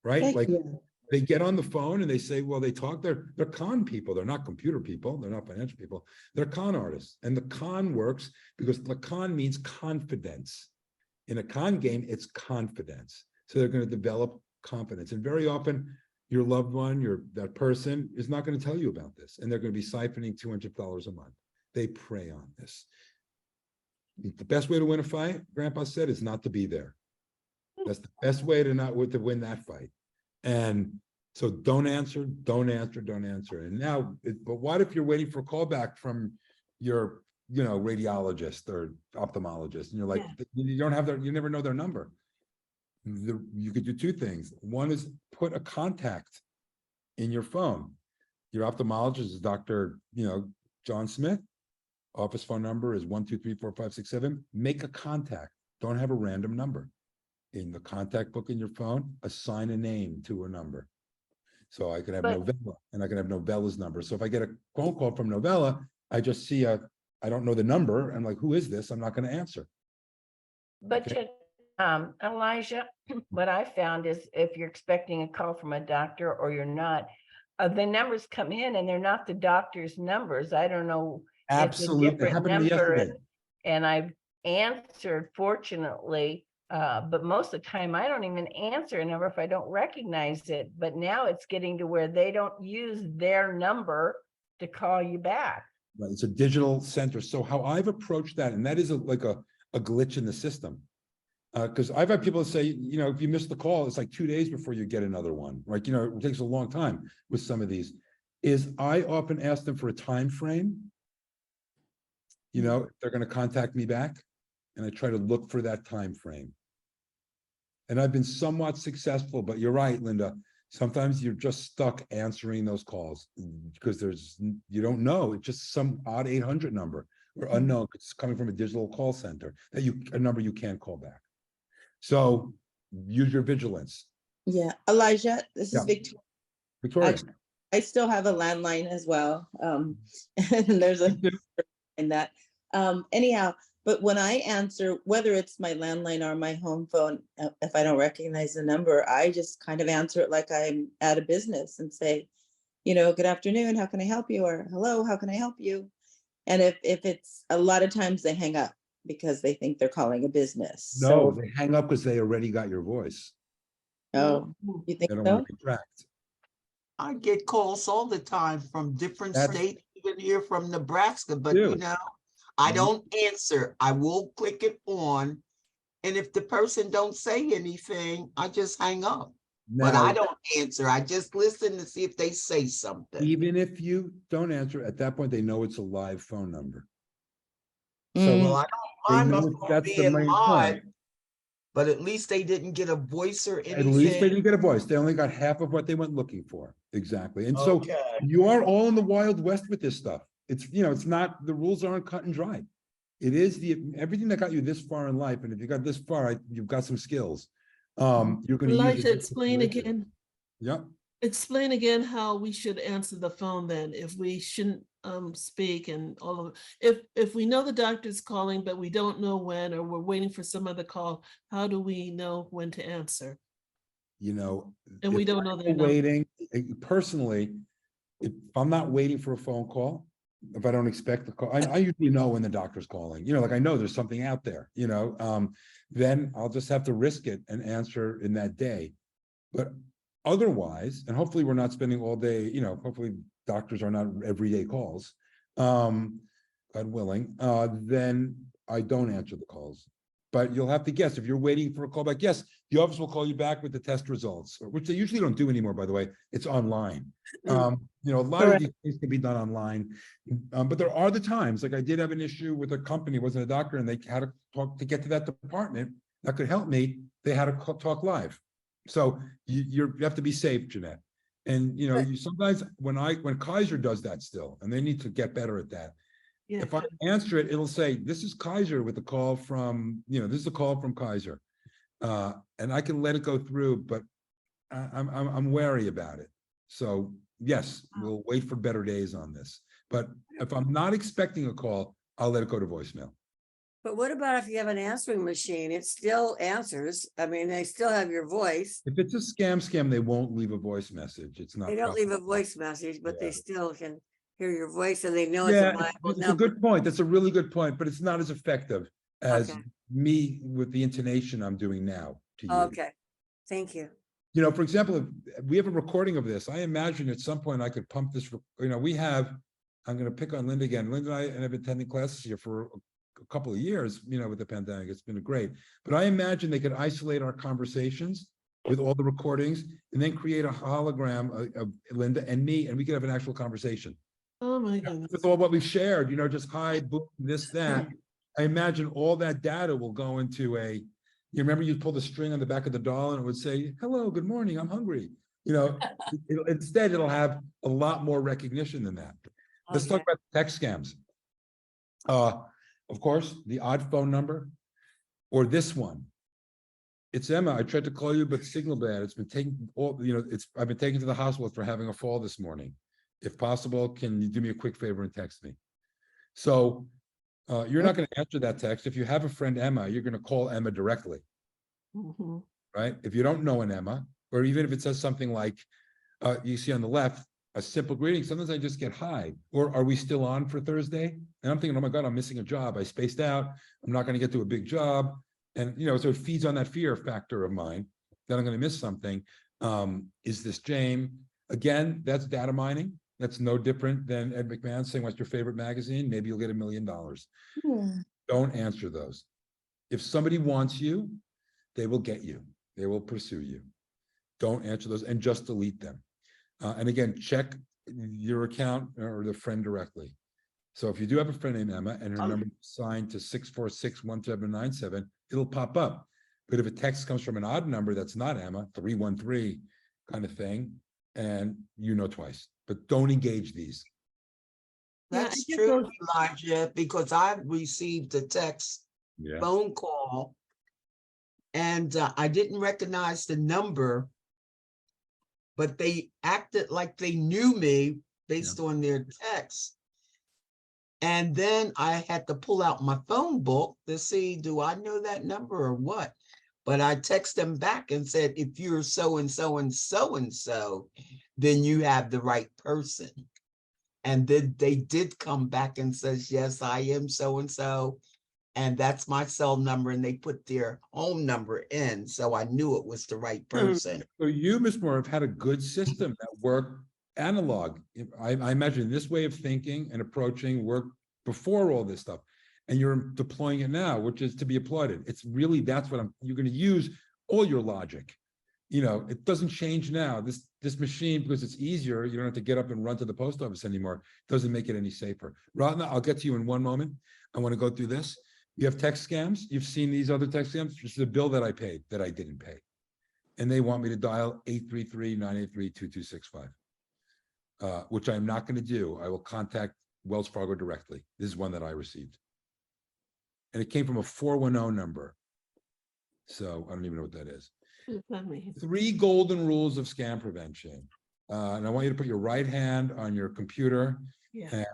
right? Thank Like you. they get on the phone and they say, well, they talk, they're con people. They're not computer people. They're not financial people. They're con artists. And the con works because the con means confidence. In a con game, it's confidence. So they're going to develop confidence. And very often your loved one, that person is not going to tell you about this. And they're going to be siphoning $200 a month. They prey on this. The best way to win a fight, Grandpa said, is not to be there. That's the best way to win that fight. And so don't answer. And now, but what if you're waiting for a call back from your, radiologist or ophthalmologist, and you're like, you don't have you never know their number. You could do 2 things. One is put a contact in your phone. Your ophthalmologist is Dr. John Smith. Office phone number is 1234567. Make a contact. Don't have a random number. In the contact book in your phone, assign a name to a number. So I could have Novella and I can have Novella's number. So if I get a phone call from Novella, I just see I don't know the number. I'm like, who is this? I'm not going to answer. But Okay. Elijah, what I found is if you're expecting a call from a doctor or you're not, the numbers come in and they're not the doctor's numbers. I don't know. It's a Absolutely. It different happened to me number, yesterday. and I've answered, fortunately, but most of the time I don't even answer a number if I don't recognize it. But now it's getting to where they don't use their number to call you back. Right. It's a digital center. So how I've approached that, and that is like a glitch in the system. Because I've had people say, if you miss the call, it's like 2 days before you get another one. Like, it takes a long time with some of these. Is I often ask them for a time frame. If they're going to contact me back, and I try to look for that time frame. And I've been somewhat successful, but you're right, Linda. Sometimes you're just stuck answering those calls because you don't know. It's just some odd 800 number or unknown. It's coming from a digital call center a number you can't call back. So use your vigilance. Yeah, Elijah, this is Yeah. Victoria. I still have a landline as well. And there's a in that. Anyhow, But when I answer, whether it's my landline or my home phone, if I don't recognize the number, I just kind of answer it like I'm at a business and say, good afternoon, how can I help you? Or hello, how can I help you? And if it's a lot of times they hang up because they think they're calling a business. No, So, they hang up because they already got your voice. oh, you think They don't so? want to be tracked. I get calls all the time from different That's- states, even here from Nebraska, but Do. I Mhm. don't answer. I will click it on. And if the person don't say anything, I just hang up. But I Now, don't answer. I just listen to see if they say something. even if you don't answer, at that point, they know it's a live phone number. Mm. Well, I They don't mind know my it- phone that's the being main live, point. but at least they didn't get a voice or At least they anything. didn't get a voice. They only got half of what they went looking for. Exactly. And so Okay. you are all in the Wild West with this stuff. It's, it's not, the rules aren't cut and dry. It is everything that got you this far in life. And if you got this far, you've got some skills. You're going to use Elijah, it. in this explain situation. again. Yep. Explain again how we should answer the phone then, if we shouldn't speak and all of, if we know the doctor's calling, but we don't know when, or we're waiting for some other call, how do we know when to answer? And we if don't know their I'm number. waiting, personally, if I'm not waiting for a phone call, if I don't expect the call, I usually know when the doctor's calling, like I know there's something out there, then I'll just have to risk it and answer in that day. But otherwise, and hopefully we're not spending all day, hopefully doctors are not everyday calls, God willing, then I don't answer the calls. But you'll have to guess if you're waiting for a call back. Yes, the office will call you back with the test results, which they usually don't do anymore, by the way. It's online. A lot of these things can be done online. But there are the times, like I did have an issue with a company, it wasn't a doctor, and they had to talk to get to that department that could help me. They had to talk live. So you have to be safe, Jeanette. And you sometimes when Kaiser does that still, and they need to get better at that. Yeah, If I answer it, it'll say, this is Kaiser with a call from, this is a call from Kaiser. And I can let it go through, but I'm wary about it. So yes, we'll wait for better days on this. But if I'm not expecting a call, I'll let it go to voicemail. But what about if you have an answering machine? It still answers. I mean, they still have your voice. If it's a scam, they won't leave a voice message. It's not. They don't leave a voice message, but they still can hear your voice and they know it's Yeah, a viable it's a number. good point. That's a really good point, but it's not as effective as Okay. me with the intonation I'm doing now to you. Okay, thank you. For example, if we have a recording of this, I imagine at some point I could pump this, I'm going to pick on Linda again. Linda and I have been attending classes here for a couple of years, with the pandemic. It's been great. But I imagine they could isolate our conversations with all the recordings and then create a hologram of Linda and me, and we could have an actual conversation. oh my goodness. With all what we've shared, just hi, boom, this, that. I imagine all that data will go into you remember you pull the string on the back of the doll and it would say, hello, good morning, I'm hungry. Instead, it'll have a lot more recognition than that. Let's talk about text scams. Of course, the odd phone number or this one. It's Emma. I tried to call you, but signal bad. It's been taken I've been taken to the hospital for having a fall this morning. If possible, can you do me a quick favor and text me? So you're not going to answer that text. If you have a friend, Emma, you're going to call Emma directly, Mhm. right? If you don't know an Emma, or even if it says something like, you see on the left, a simple greeting, sometimes I just get hi, or are we still on for Thursday? And I'm thinking, oh my God, I'm missing a job. I spaced out. I'm not going to get to a big job. And, so it feeds on that fear factor of mine that I'm going to miss something. Is this James? Again, that's data mining. That's no different than Ed McMahon saying, what's your favorite magazine? Maybe you'll get $1 million. Don't answer those. If somebody wants you, they will get you. They will pursue you. Don't answer those and just delete them. And again, check your account or the friend directly. So if you do have a friend named Emma and her number is signed to 646-1797, it'll pop up. But if a text comes from an odd number that's not Emma, 313 kind of thing, and twice, but don't engage these. Yeah, I That's get true, those- Elijah, because I received a text, Yeah. phone call, and I didn't recognize the number, but they acted like they knew me based on their text. And then I had to pull out my phone book to see, do I know that number or what? But I text them back and said, if you're so and so and so and so, then you have the right person. And then they did come back and says, yes, I am so and so. And that's my cell number. And they put their home number in. So I knew it was the right person. So you, Ms. Moore, have had a good system that worked analog. I imagine this way of thinking and approaching worked before all this stuff. And you're deploying it now, which is to be applauded. It's really, that's what you're going to use all your logic. You know, it doesn't change now. This machine, because it's easier, you don't have to get up and run to the post office anymore. Doesn't make it any safer. Ratna, I'll get to you in one moment. I want to go through this. You have text scams. You've seen these other text scams. This is a bill that I paid that I didn't pay. And they want me to dial 833-983-2265, which I'm not going to do. I will contact Wells Fargo directly. This is one that I received. And it came from a 410 number. So I don't even know what that is. 3 golden rules of scam prevention. And I want you to put your right hand on your computer,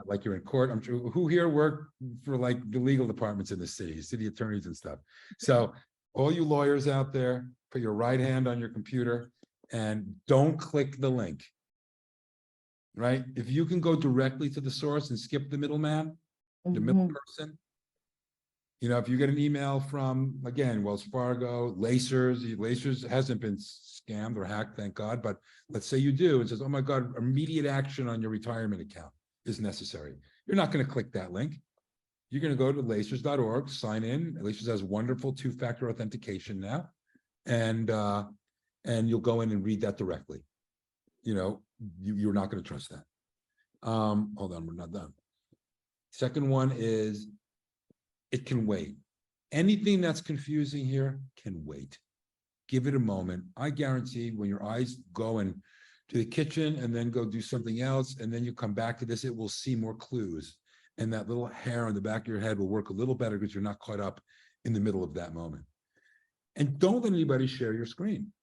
like you're in court. I'm sure who here work for like the legal departments in the city attorneys and stuff. So all you lawyers out there, put your right hand on your computer and don't click the link. Right? If you can go directly to the source and skip the middleman, the middle person. You know, if you get an email from, again, Wells Fargo, Lacers hasn't been scammed or hacked, thank God, but let's say you do, and says, oh my God, immediate action on your retirement account is necessary. You're not going to click that link. You're going to go to lacers.org, sign in. Lacers has wonderful 2-factor authentication now, and you'll go in and read that directly. You know, you're not going to trust that. Hold on, we're not done. Second one is, it can wait. Anything that's confusing here can wait. Give it a moment. I guarantee when your eyes go to the kitchen and then go do something else, and then you come back to this, it will see more clues. And that little hair on the back of your head will work a little better because you're not caught up in the middle of that moment. And don't let anybody share your screen.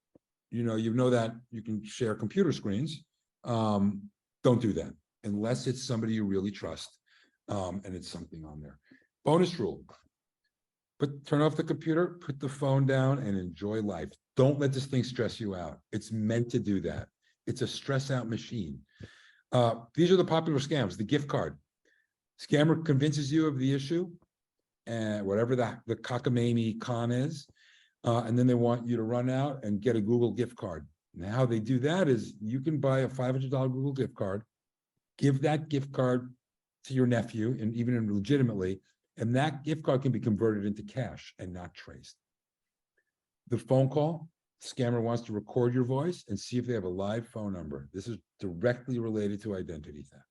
You know that you can share computer screens. Don't do that unless it's somebody you really trust, and it's something on there. Bonus rule, turn off the computer, put the phone down and enjoy life. Don't let this thing stress you out. It's meant to do that. It's a stress out machine. These are the popular scams, the gift card. Scammer convinces you of the issue and whatever the cockamamie con is. And then they want you to run out and get a Google gift card. Now how they do that is you can buy a $500 Google gift card, give that gift card to your nephew and even legitimately, and that gift card can be converted into cash and not traced. The phone call, scammer wants to record your voice and see if they have a live phone number. This is directly related to identity theft.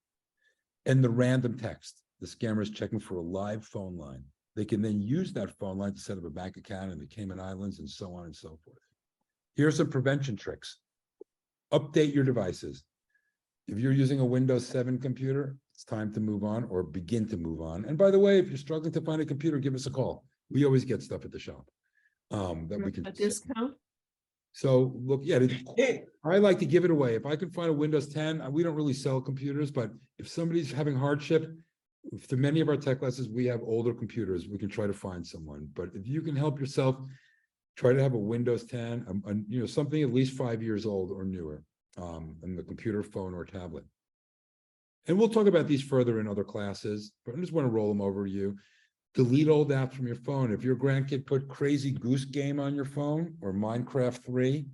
And the random text, the scammer is checking for a live phone line. They can then use that phone line to set up a bank account in the Cayman Islands and so on and so forth. Here's some prevention tricks. Update your devices. If you're using a Windows 7 computer, it's time to move on or begin to move on. And by the way, if you're struggling to find a computer, give us a call. We always get stuff at the shop that we can. A discount? So look, I like to give it away. If I can find a Windows 10, we don't really sell computers, but if somebody's having hardship, for many of our tech classes, we have older computers. We can try to find someone. But if you can help yourself, try to have a Windows 10, something at least 5 years old or newer, in the computer, phone, or tablet. And we'll talk about these further in other classes, but I just want to roll them over to you. Delete old apps from your phone. If your grandkid put Crazy Goose Game on your phone, or Minecraft 3,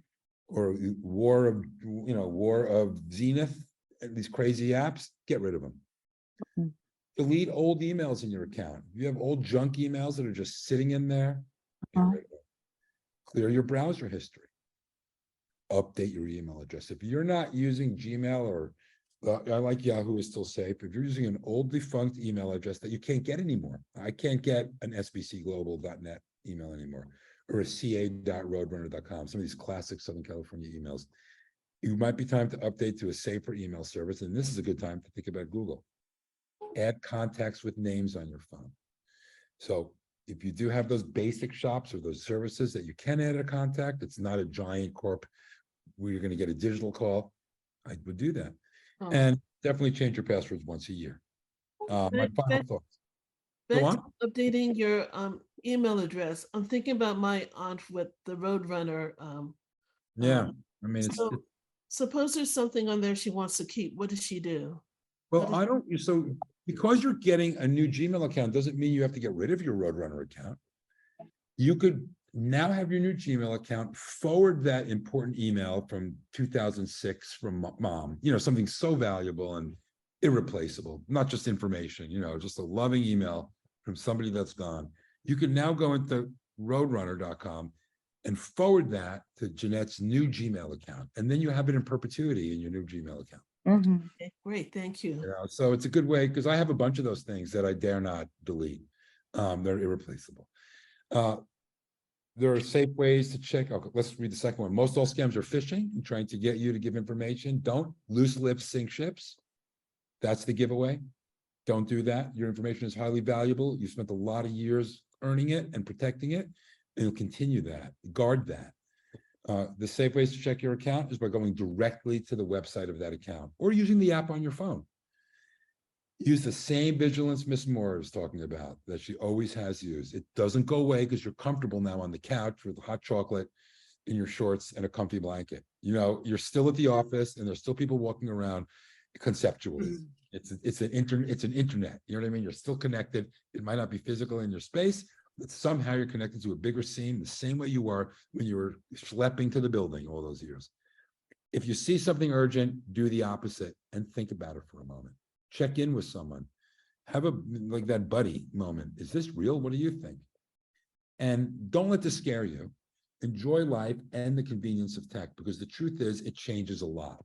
or War of Zenith, these crazy apps, get rid of them. Delete old emails in your account. If you have old junk emails that are just sitting in there, get rid of them. Clear your browser history. Update your email address. If you're not using Gmail or I like Yahoo is still safe. If you're using an old defunct email address that you can't get anymore, I can't get an sbcglobal.net email anymore, or a ca.roadrunner.com, some of these classic Southern California emails. It might be time to update to a safer email service, and this is a good time to think about Google. Add contacts with names on your phone. So if you do have those basic shops or those services that you can add a contact, it's not a giant corp where you're going to get a digital call, I would do that. And definitely change your passwords once a year. My Back- final back- thoughts. Back Go to on. updating your email address. I'm thinking about my aunt with the Roadrunner. Yeah, I mean, So suppose there's something on there she wants to keep. What does she do? well, does- I don't, so because you're getting a new Gmail account, doesn't mean you have to get rid of your Roadrunner account. You could now have your new Gmail account, forward that important email from 2006 from mom, something so valuable and irreplaceable, not just information, just a loving email from somebody that's gone. You can now go into roadrunner.com and forward that to Jeanette's new Gmail account. And then you have it in perpetuity in your new Gmail account. Okay, great, thank you. So it's a good way, because I have a bunch of those things that I dare not delete. They're irreplaceable. There are safe ways to check. Okay, let's read the second one. Most all scams are phishing and trying to get you to give information. Don't loose lips sink ships. That's the giveaway. Don't do that. Your information is highly valuable. You spent a lot of years earning it and protecting it, and you'll continue that. Guard that. The safe ways to check your account is by going directly to the website of that account or using the app on your phone. Use the same vigilance Miss Moore is talking about that she always has used. It doesn't go away because you're comfortable now on the couch with hot chocolate in your shorts and a comfy blanket. You're still at the office and there's still people walking around conceptually. It's an internet. You know what I mean? You're still connected. It might not be physical in your space, but somehow you're connected to a bigger scene the same way you were when you were schlepping to the building all those years. If you see something urgent, do the opposite and think about it for a moment. Check in with someone. Have like that buddy moment. Is this real? What do you think? And don't let this scare you. Enjoy life and the convenience of tech, because the truth is it changes a lot.